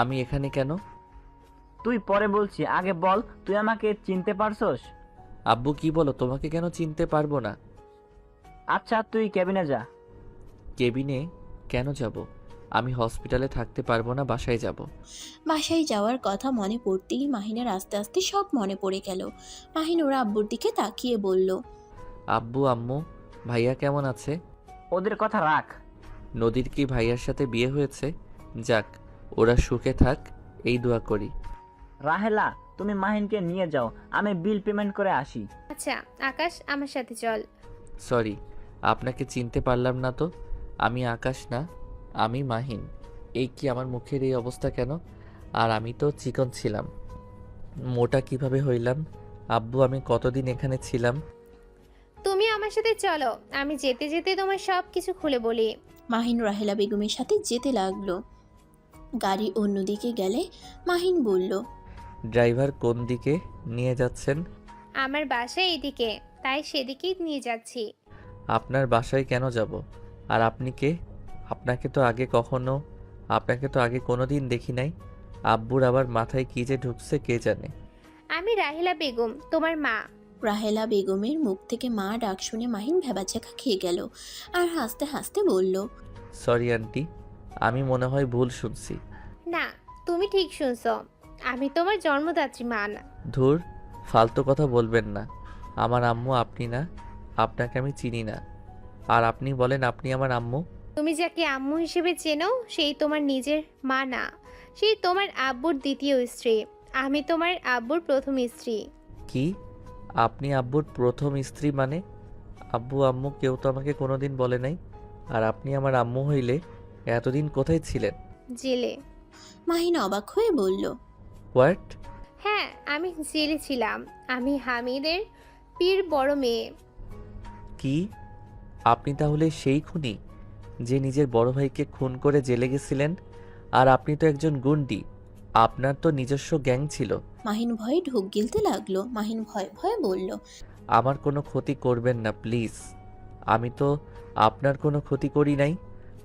আমি এখানে কেন?
তুই পরে বলছি, আগে বল তুই আমাকে চিনতে পারছস?
আব্বু কি বলো, তোমাকে কেন চিনতে পারবো না?
আচ্ছা তুই ক্যাবিনে যা।
কেবিনে কেন যাব? আমি হসপিটালে থাকতে পারবো না, বাসায় যাব।
বাসায় যাওয়ার কথা মনে পড়তেই মাহিনের আস্তে আস্তে সব মনে পড়ে গেল। মাহিন ওর আব্বুর দিকে তাকিয়ে বলল,
আব্বু, আম্মু, ভাইয়া কেমন আছে?
ওদের কথা রাখ।
নদীর কি ভাইয়ার সাথে বিয়ে হয়েছে? যাক, ওরা সুখে থাক, এই দোয়া করি।
রাহেলা, তুমি মাহিনকে নিয়ে যাও, আমি বিল পেমেন্ট করে আসি।
আচ্ছা আকাশ, আমার সাথে চল।
সরি, আপনাকে চিনতে পারলাম না তো। আমি আকাশ না, আমি মাহিন। এই কি আমার মুখের এই অবস্থা কেন? আর আমি তো চিকন ছিলাম, মোটা কিভাবে হইলাম? আব্বু, আমি কতদিন এখানে ছিলাম?
তুমি আমার সাথে চলো, আমি যেতে যেতে তোমার সব কিছু খুলে বলি।
মাহিন রাহেলা বেগমের সাথে যেতে লাগলো। গাড়ি অন্যদিকে গেলে মাহিন বলল,
ড্রাইভার কোন দিকে নিয়ে যাচ্ছেন?
আমার বাসা এইদিকে, তাই সেদিকেই নিয়ে যাচ্ছি।
আপনার বাসায় কেন যাব? আর আপনি কে? আপনাকে তো আগে কোনো দিন দেখি নাই। আব্বুর আবার মাথায় কি যে ঢুকছে কে জানে।
আমি রাহিলা বেগম, তোমার মা।
রাহেলা বেগমের মুখ থেকে মা ডাক শুনে মাহিন ভেবাচাকা খেয়ে গেল আর হাসতে হাসতে বলল,
সরি আন্টি, আমি মনে হয় ভুল শুনছি।
না, তুমি ঠিক শুনছো, আমি তোমার জন্মদাত্রী মা না।
ধুর, ফালতু কথা বলবেন না। আমার আম্মু আপনি না, আপনাকে আমি চিনি না। আর আপনি বলেন আপনি আমার আম্মু?
তুমি যাকে আম্মু হিসেবে চেনো সেই তোমার নিজের মা না, সেই তোমার আব্বুর দ্বিতীয় স্ত্রী। আমি তোমার আব্বুর প্রথম স্ত্রী।
কি? আপনি আব্বুর প্রথম স্ত্রী মানে? আব্বু আম্মু কেউ তো আমাকে কোনোদিন বলে নাই। আর আপনি আমার আম্মু হইলে এতদিন কোথায় ছিলেন?
জেলে।
মাহিন অবাক হয়ে বলল,
হোয়াট?
হ্যাঁ, আমি জেলে ছিলাম। আমি হামিদের পীর বড় মেয়ে।
কি? আপনি তাহলে সেই খুনি যে নিজের বড় ভাইকে খুন করে জেলে গেছিলেন? আর আপনি তো একজন গুন্ডি, আপনার তো নিজস্ব গ্যাং ছিল।
মাহিন ভয়ে ঢোক গিলতে লাগলো। মাহিন ভয়ে ভয়ে বলল,
আমার কোনো ক্ষতি করবেন না প্লিজ। আমি তো আপনার কোনো ক্ষতি করি নাই।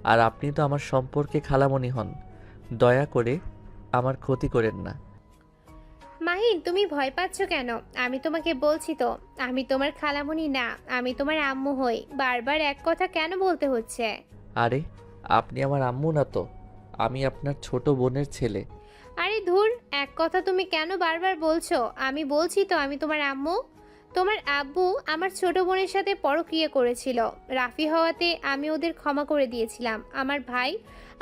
আর আপনি তো আমার সম্পর্কে খালামণি হন। দয়া করে আমার ক্ষতি করেন না।
মাহিন, তুমি ভয় পাচ্ছ কেন? আমি তোমাকে বলছি তো, আমি তোমার খালামণি না, আমি তোমার আম্মু হই। বারবার এক কথা কেন বলতে হচ্ছে?
আরে আপনি আমার আম্মু না তো, আমি আপনার ছোট বোনের ছেলে।
আরে ধুর, এক কথা তুমি কেন বারবার বলছো? আমি বলছি তো আমি তোমার আম্মু। তোমার আব্বু আমার ছোট বোনের সাথে পরকীয়া করেছিল। রাফি হওয়াতে আমি ওদের ক্ষমা করে দিয়েছিলাম। আমার ভাই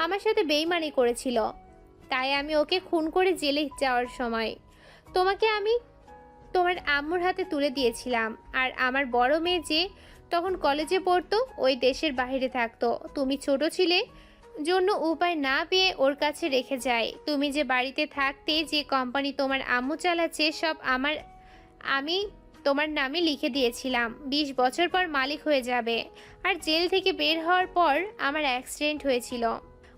আমার সাথে বেইমানি করেছিল, তাই আমি ওকে খুন করে জেলে যাওয়ার সময় তোমাকে আমি তোমার আম্মুর হাতে তুলে দিয়েছিলাম। আর আমার বড় মেয়ে যে তখন কলেজে পড়তো, ওই দেশের বাইরে থাকতো। তুমি ছোট ছিলে জন্য উপায় না পেয়ে ওর কাছে রেখে যায়। তুমি যে বাড়িতে থাকতে, যে কোম্পানি তোমার আম্মু চালাচ্ছে, সব আমি তোমার নামে লিখে দিয়েছিলাম। 20 বছর পর মালিক হয়ে যাবে। আর জেল থেকে বের হওয়ার পর আমার অ্যাক্সিডেন্ট হয়েছিল।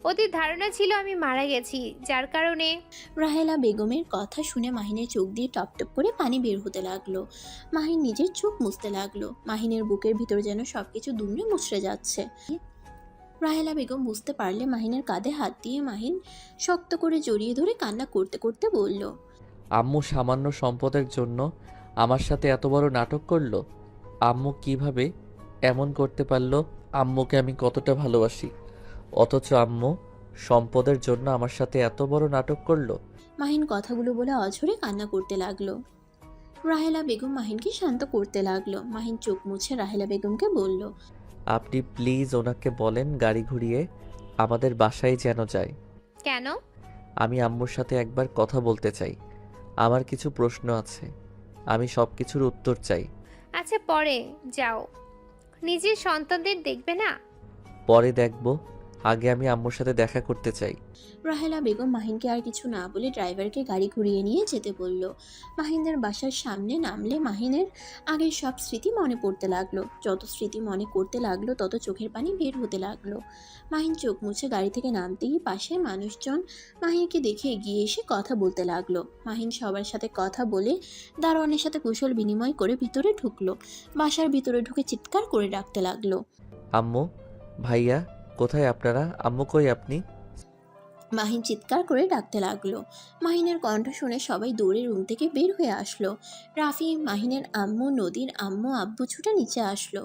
ওদের ধারণা ছিল আমি মারা গেছি, যার কারণে।
রাহেলা বেগমের কথা শুনে মাহিনের চোখ দিয়ে টপ টপ করে পানি বের হতে লাগলো। মাহিন নিজের চোখ মুছতে লাগলো। মাহিনের বুকের ভিতর যেন সবকিছু দুমড়ে মুচড়ে যাচ্ছে। রাহেলা বেগম বুঝতে পারলে মাহিনের কাঁধে হাত দিয়ে মাহিন শক্ত করে জড়িয়ে ধরে কান্না করতে করতে বলল,
আম্মু সামান্য সম্পদের জন্য আমার সাথে এত বড় নাটক করলো। আম্মু কিভাবে এমন করতে পারলো? আম্মুকে আমি কতটা ভালোবাসি, অথচ আম্মু সম্পদের জন্য আমার সাথে এত বড় নাটক করলো।
মাহিন কথাগুলো বলে অঝরে কান্না করতে লাগলো। রাহেলা বেগম মাহিনকে শান্ত করতে লাগলো। মাহিন চোখ মুছে রাহেলা বেগমকে বলল,
আপনি প্লিজ ওনাকে বলেন গাড়ি ঘুরিয়ে আমাদের বাসায় যেন যায়।
কেন?
আমি আম্মুর সাথে একবার কথা বলতে চাই। আমার কিছু প্রশ্ন আছে, আমি সব কিছুর উত্তর চাই।
আচ্ছা, পরে যাও। নিজের সন্তানদের দেখবে না?
পরে দেখব, আগে আমি আম্মুর সাথে দেখা করতে চাই।
রাহেলা বেগম মাহিনকে আর কিছু না বলে ড্রাইভারকে গাড়ি ঘুরিয়ে নিয়ে যেতে বলল। মাহিনদের বাসার সামনে নামলে মাহিনের আগের সব স্মৃতি মনে পড়তে লাগলো। যত স্মৃতি মনে করতে লাগলো তত চোখের পানি বের হতে লাগলো। মাহিন চোখ মুছে গাড়ি থেকে নামতেই পাশে মানুষজন মাহিনকে দেখে এগিয়ে এসে কথা বলতে লাগলো। মাহিন সবার সাথে কথা বলে দারোয়ানের সাথে কুশল বিনিময় করে ভিতরে ঢুকলো। বাসার ভিতরে ঢুকে চিৎকার করে ডাকতে লাগলো,
আম্মু, ভাইয়া, কোথায় আপনারা? আম্মু কই আপনি?
মাহিন চিৎকার করে ডাকতে লাগলো। মাহিনের কণ্ঠ শুনে সবাই দৌড়ে রুম থেকে বের হয়ে আসলো। রাফি, মাহিনের আম্মু, নদীর আম্মু, আব্বু ছুটে নিচে আসলো।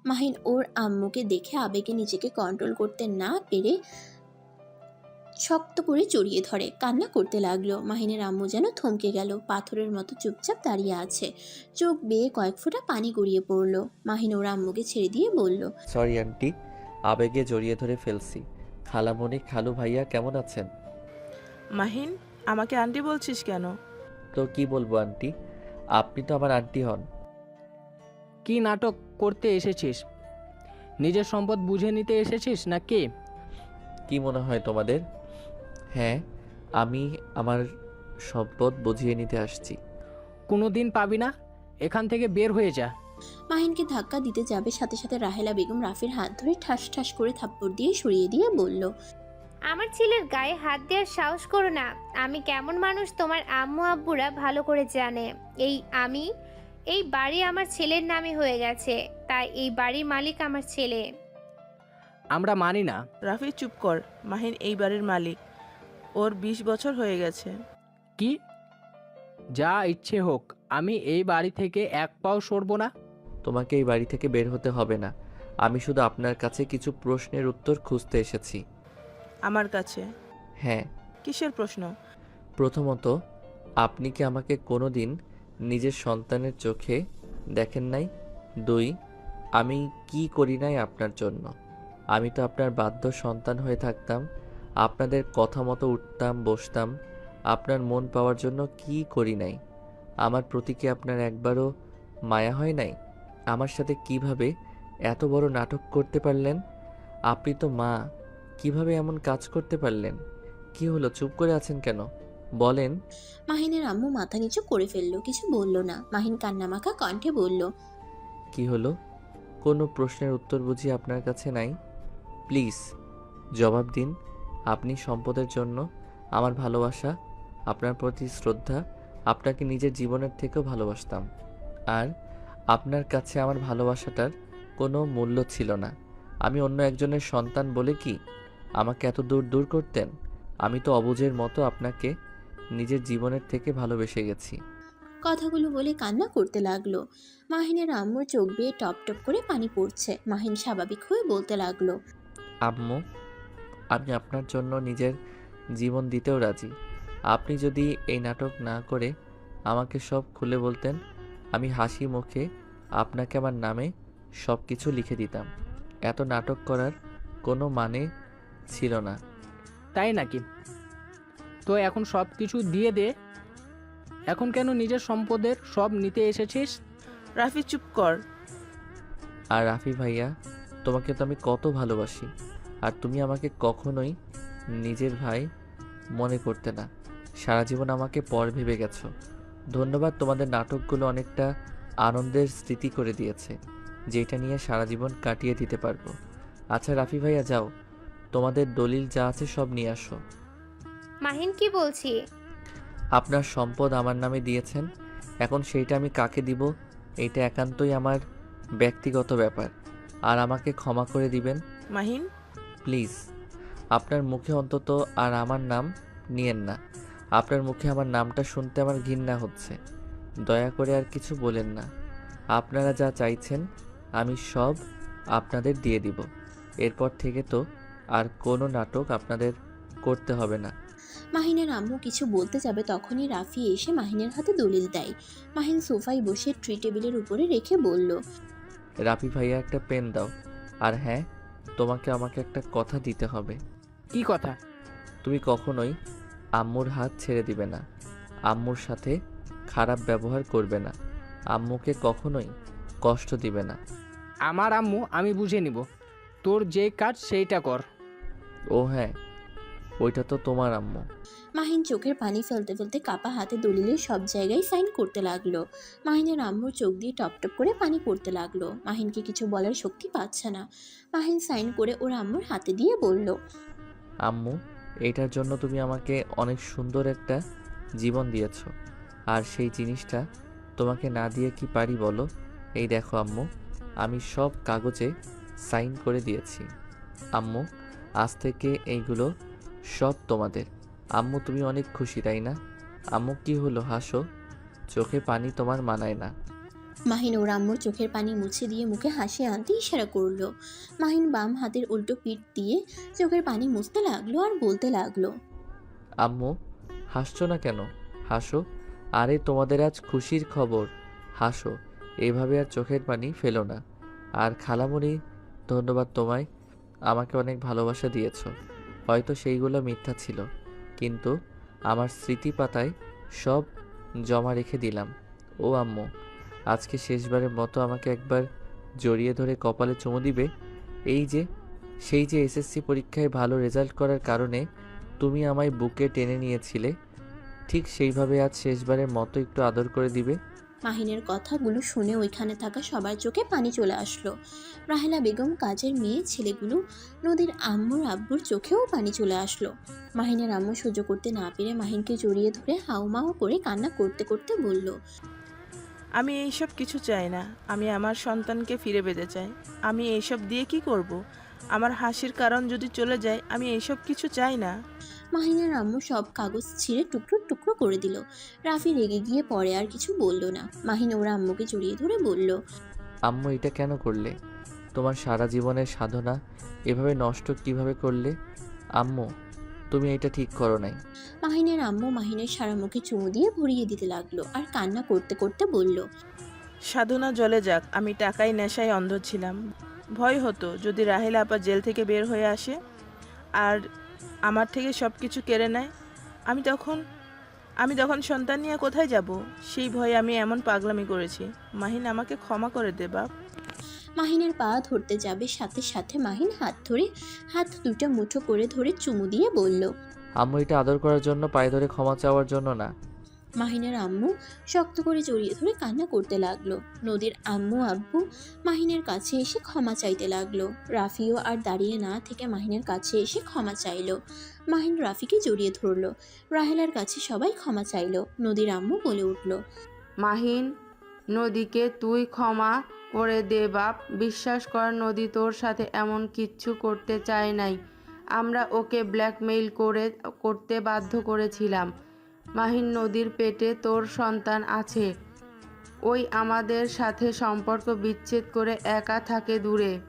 মাহিন ওর আম্মুকে দেখে আবেগে নিজেকে কন্ট্রোল করতে না পেরে শক্ত করে জড়িয়ে ধরে কান্না করতে লাগলো। মাহিনের আম্মু যেন থমকে গেল, পাথরের মতো চুপচাপ দাঁড়িয়ে আছে। চোখ বেয়ে কয়েক ফোঁটা পানি গড়িয়ে পড়লো। মাহিন ওর আম্মুকে ছেড়ে দিয়ে বলল,
সরি আন্টি, আবেগে জড়িয়ে ধরে ফেলছি। খালামণি, খালু ভাইয়া কেমন আছেন?
মাহিন, আমাকে আন্টি বলছিস কেন?
তো কি বলবো আন্টি, আপনি তো আমার আন্টি হন।
কি নাটক করতে এসেছিস? নিজের সম্পদ বুঝে নিতে এসেছিস না কে?
কি মনে হয় তোমাদের? হ্যাঁ, আমি আমার সম্পদ বুঝিয়ে নিতে আসছি।
কোনো দিন পাবি না, এখান থেকে বের হয়ে যা।
মাহিনকে ধাক্কা দিতে যাবে, সাথে সাথে রাহেলা বেগম রাফির হাত ধরে ঠাস ঠাস করে থাপ্পড় দিয়ে সরিয়ে দিয়ে বলল,
আমার ছেলের গায়ে হাত দেওয়ার সাহস করো না। আমি কেমন মানুষ তোমার আম্মু আব্বুরা ভালো করে জানে। এই বাড়ি আমার ছেলের নামে হয়ে গেছে, তাই এই বাড়ির মালিক আমার ছেলে।
আমরা মানি না।
রাফি চুপ কর। মাহিন এই বাড়ির মালিক, ওর 20 বছর হয়ে গেছে।
কি? যা ইচ্ছে হোক, আমি এই বাড়ি থেকে এক পাও সরবো না।
তোমাকে এই বাড়ি থেকে বের হতে হবে না। আমি শুধু আপনার কাছে কিছু প্রশ্নের উত্তর খুঁজতে এসেছি।
আমার কাছে?
হ্যাঁ।
কিসের প্রশ্ন?
প্রথমত, আপনি কি আমাকে কোনো দিন নিজের সন্তানের চোখে দেখেন নাই? 2, আমি কি করি নাই আপনার জন্য? আমি তো আপনার বাধ্য সন্তান হয়ে থাকতাম। আপনাদের কথা মতো উঠতাম, বসতাম। আপনার মন পাওয়ার জন্য কি করি নাই? আমার প্রতি কি আপনার একবারও মায়া হয় নাই? আমার সাথে কিভাবে এত বড় নাটক করতে পারলেন? আপনি তো মা, কিভাবে এমন কাজ করতে পারলেন? কি হলো, চুপ করে আছেন কেন? বলেন।
মাহিনের আম্মু মাথা নিচু করে ফেললো, কিছু বলল না। মাহিন কান্নামাখা কণ্ঠে বলল,
কি হলো? কোনো প্রশ্নের উত্তর বুঝি আপনার কাছে নাই? প্লিজ জবাব দিন। আপনি সম্পদের জন্য আমার ভালোবাসা, আপনার প্রতি শ্রদ্ধা, আপনাকে নিজের জীবনের থেকেও ভালোবাসতাম। আর আপনার কাছে আমার ভালোবাসাটার কোনো মূল্য ছিল না। আমি অন্য একজনের সন্তান বলে কি আমাকে এত দূর করতেন? আমি তো অবুঝের মতো আপনাকে নিজের জীবনের থেকে ভালোবেসে গেছি।
কথাগুলো বলে কান্না করতে লাগলো। মাহিনের আম্মুর চোখ বেয়ে টপ টপ করে পানি পড়ছে। মাহিন স্বাভাবিক হয়ে বলতে লাগলো,
আম্মু, আমি আপনার জন্য নিজের জীবন দিতেও রাজি। আপনি যদি এই নাটক না করে আমাকে সব খুলে বলতেন, আমি হাসি মুখে আপনাকে আমার নামে সব কিছু লিখে দিতাম। এত নাটক করার কোনো মানে ছিল না।
তাই নাকি? তো এখন সব কিছু দিয়ে দে। এখন কেন নিজের সম্পদের সব নিতে এসেছিস?
রাফি চুপ কর।
আর রাফি ভাইয়া, তোমাকে তো আমি কত ভালোবাসি, আর তুমি আমাকে কখনোই নিজের ভাই মনে করতে না। সারা জীবন আমাকে পর ভেবে গেছো। ধন্যবাদ, তোমাদের নাটকগুলো অনেকটা আনন্দের স্মৃতি করে দিয়েছে, যেটা নিয়ে সারা জীবন কাটিয়ে দিতে পারবো। আচ্ছা রাফি ভাইয়া, যাও, তোমাদের দলিল যা আছে সব নিয়ে আসো।
মাহিন কি বলছি?
আপনার সম্পদ আমার নামে দিয়েছেন, এখন সেইটা আমি কাকে দিব এটা একান্তই আমার ব্যক্তিগত ব্যাপার, আর আমাকে ক্ষমা করে দিবেন
মাহিন,
প্লিজ। আপনার মুখে অন্তত আর আমার নাম নিয়েন না। আপনার মুখে আমার নামটা শুনতে আমার ঘৃণা হচ্ছে। দয়া করে আর কিছু বলেন না। আপনারা যা চাইছেন আমি সব আপনাদের দিয়ে দিব। এরপর থেকে তো আর কোনো নাটক আপনাদের করতে হবে না।
মাহিনের আম্মু কিছু বলতে যাবে তখনই রাফি এসে মাহিনের হাতে দলিল দেয়। মাহিন সোফায় বসে ট্রি টেবিলের উপরে রেখে বলল,
রাফি ভাইয়া, একটা পেন দাও। আর হ্যাঁ, তোমাকে আমাকে একটা কথা দিতে হবে।
কি কথা?
তুমি কখনোই আম্মুর হাত ছেড়ে দিবে না, আম্মুর সাথে খারাপ ব্যবহার করবে না, আম্মুকে কখনোই কষ্ট দিবে না।
আমার আম্মু আমি বুঝে নিব। তোর যে কাজ সেইটা কর।
ও হ্যাঁ, ওইটা তো তোমার আম্মু।
মাহিন চোখের পানি ফেলতে ফেলতে কাপা হাতে দলিলের সব জায়গায় সাইন করতে লাগলো। মাহিনের আম্মুর চোখ দিয়ে টপ টপ করে পানি পড়তে লাগলো। মাহিনকে কিছু বলার শক্তি পাচ্ছে না। মাহিন সাইন করে ওর আম্মুর হাতে দিয়ে বলল,
আম্মু, এটার জন্য তুমি আমাকে অনেক সুন্দর একটা জীবন দিয়েছো, আর সেই জিনিসটা তোমাকে না দিয়ে কি পারি বলো? এই দেখো আম্মু, আমি সব কাগজে সাইন করে দিয়েছি। আম্মু, আজ থেকে এইগুলো সব তোমাদের। আম্মু, তুমি অনেক খুশি তাই না? আম্মু, কি হলো, হাসো, চোখে পানি তোমার মানায় না।
মাহিন ওর আম্মুর চোখের পানি মুছে দিয়ে মুখে হাসি আনতে ইশারা করলো। মাহিন বাম হাতের উল্টো পিঠ দিয়ে চোখের পানি মুছতে লাগলো আর বলতে লাগলো,
আম্মু, হাসছো না কেন? হাসো। আরে তোমাদের আজ খুশির খবর, হাসো। এইভাবে আর চোখের পানি ফেলো না। আর খালামণি, ধন্যবাদ তোমায়, আমাকে অনেক ভালোবাসা দিয়েছো। হয়তো সেইগুলো মিথ্যা ছিল, কিন্তু আমার স্মৃতি পাতায় সব জমা রেখে দিলাম। ও আম্মু, আজকে শেষবারের মতো আমাকে একবার জড়িয়ে ধরে কপালে চুমু দিবে? এই যে সেই যে এসএসসি পরীক্ষায় ভালো রেজাল্ট করার কারণে তুমি আমায় বুকে টেনে নিয়েছিলে, ঠিক সেইভাবে আজ শেষবারের মতো একটু আদর করে দিবে।
মাহিনের কথাগুলো শুনে ওইখানে থাকা সবার চোখে পানি চলে আসলো। রাহেলা বেগম, কাজের মেয়ে, ছেলেগুলো, নদীর আম্মুর আব্বুর চোখেও পানি চলে আসলো। মাহিনের আম্মু সহ্য করতে না পেরে মাহিনকে জড়িয়ে ধরে হাউমাউ করে কান্না করতে করতে বলল,
আমি এইসব কিছু চাই না। আমি আমার সন্তানকে ফিরে পেতে চাই। আমি এইসব দিয়ে কি করব? আমার হাসির কারণ যদি চলে যায়, আমি এইসব কিছু চাই না।
মাহিনের আম্মু সব কাগজ ছিঁড়ে টুকরো টুকরো করে দিল। রাফি রেগে গিয়ে পরে আর কিছু বলল না। মাহিন ওর আম্মুকে জড়িয়ে ধরে বলল,
আম্মু, এটা কেন করলে? তোমার সারা জীবনের সাধনা এভাবে নষ্ট কিভাবে করলে? আম্মু, তুমি এটা ঠিক করো নাই।
মাহিনের আম্মু মাহিনের সারা মুখে চুমু দিয়ে ভরিয়ে দিতে লাগলো আর কান্না করতে করতে বলল,
সাধনা জলে যাক, আমি টাকায় নেশায় অন্ধ ছিলাম। ভয় হতো যদি রাহেলা আপা জেল থেকে বের হয়ে আসে আর আমার থেকে সব কিছু কেড়ে নেয়। আমি তখন সন্তান নিয়ে কোথায় যাব? সেই ভয়ে আমি এমন পাগলামি করেছি। মাহিন, আমাকে ক্ষমা করে দে বাপ।
মাহিনের পা ধরতে যাবে, সাথে সাথে মাহিন হাত দুটো মুঠো করে ধরে চুমু দিয়ে বলল,
আম্মু, এটা আদর করার জন্য, পায়ে ধরে ক্ষমা চাওয়ার জন্য না।
মাহিনের আম্মু শক্ত করে জড়িয়ে ধরে কান্না করতে লাগলো। নদীর আম্মু আব্বু মাহিনের কাছে এসে ক্ষমা চাইতে লাগলো। রাফিও আর দাঁড়িয়ে না থেকে মাহিনের কাছে এসে ক্ষমা চাইলো। মাহিন রাফিকে জড়িয়ে ধরলো। রাহেলার কাছে সবাই ক্ষমা চাইলো। নদীর আম্মু বলে উঠল,
মাহিন, নদীকে তুই ক্ষমা করে দে বাপ। বিশ্বাস কর, নদী তোর সাথে এমন কিচ্ছু করতে চায় নাই। আমরা ওকে ব্ল্যাকমেইল করতে বাধ্য করেছিলাম। মাহিন, নদীর পেটে তোর সন্তান আছে। ওই আমাদের সাথে সম্পর্ক বিচ্ছেদ করে একা থাকে দূরে।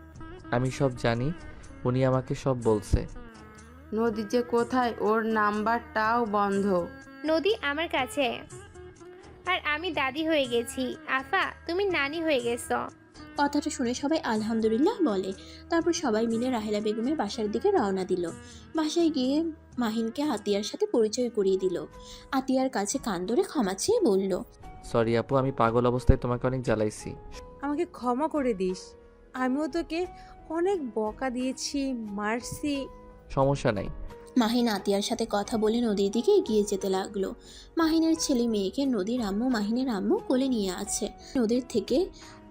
আমি সব জানি, উনি আমাকে সব বলছে।
নদী যে কোথায়, ওর নাম্বারটাও বন্ধ।
নদী আমার কাছে। আর আমি দাদি হয়ে গেছি। আফা, তুমি নানি হয়ে গেছো।
কথাটা শুনে সবাই আলহামদুলিল্লাহ বলে। তারপর সবাই মিলে রাহেলা বেগমের বাসার দিকে রওনা দিল। বাসায় গিয়ে মাহিনকে আতিয়ার সাথে পরিচয় করিয়ে দিল। আতিয়ার কাছে কান ধরে ক্ষমা চেয়ে বলল,
সরি আপু, আমি পাগল অবস্থায় তোমাকে অনেক জ্বালাইছি।
আমাকে ক্ষমা করে দিস। আমিও তোকে অনেক বকা দিয়েছি, মারছি।
সমস্যা নাই।
মাহিন আতিয়ার সাথে কথা বলে নদীর দিকে এগিয়ে যেতে লাগলো। মাহিনের ছেলে মেয়েকে নদীর আম্মু, মাহিনের আম্মু কোলে নিয়ে আছে। নদীর থেকে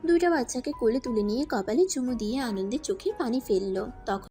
দুইটা বাচ্চাকে কোলে তুলে নিয়ে কপালে চুমু দিয়ে আনন্দে চোখে পানি ফেললো। তখন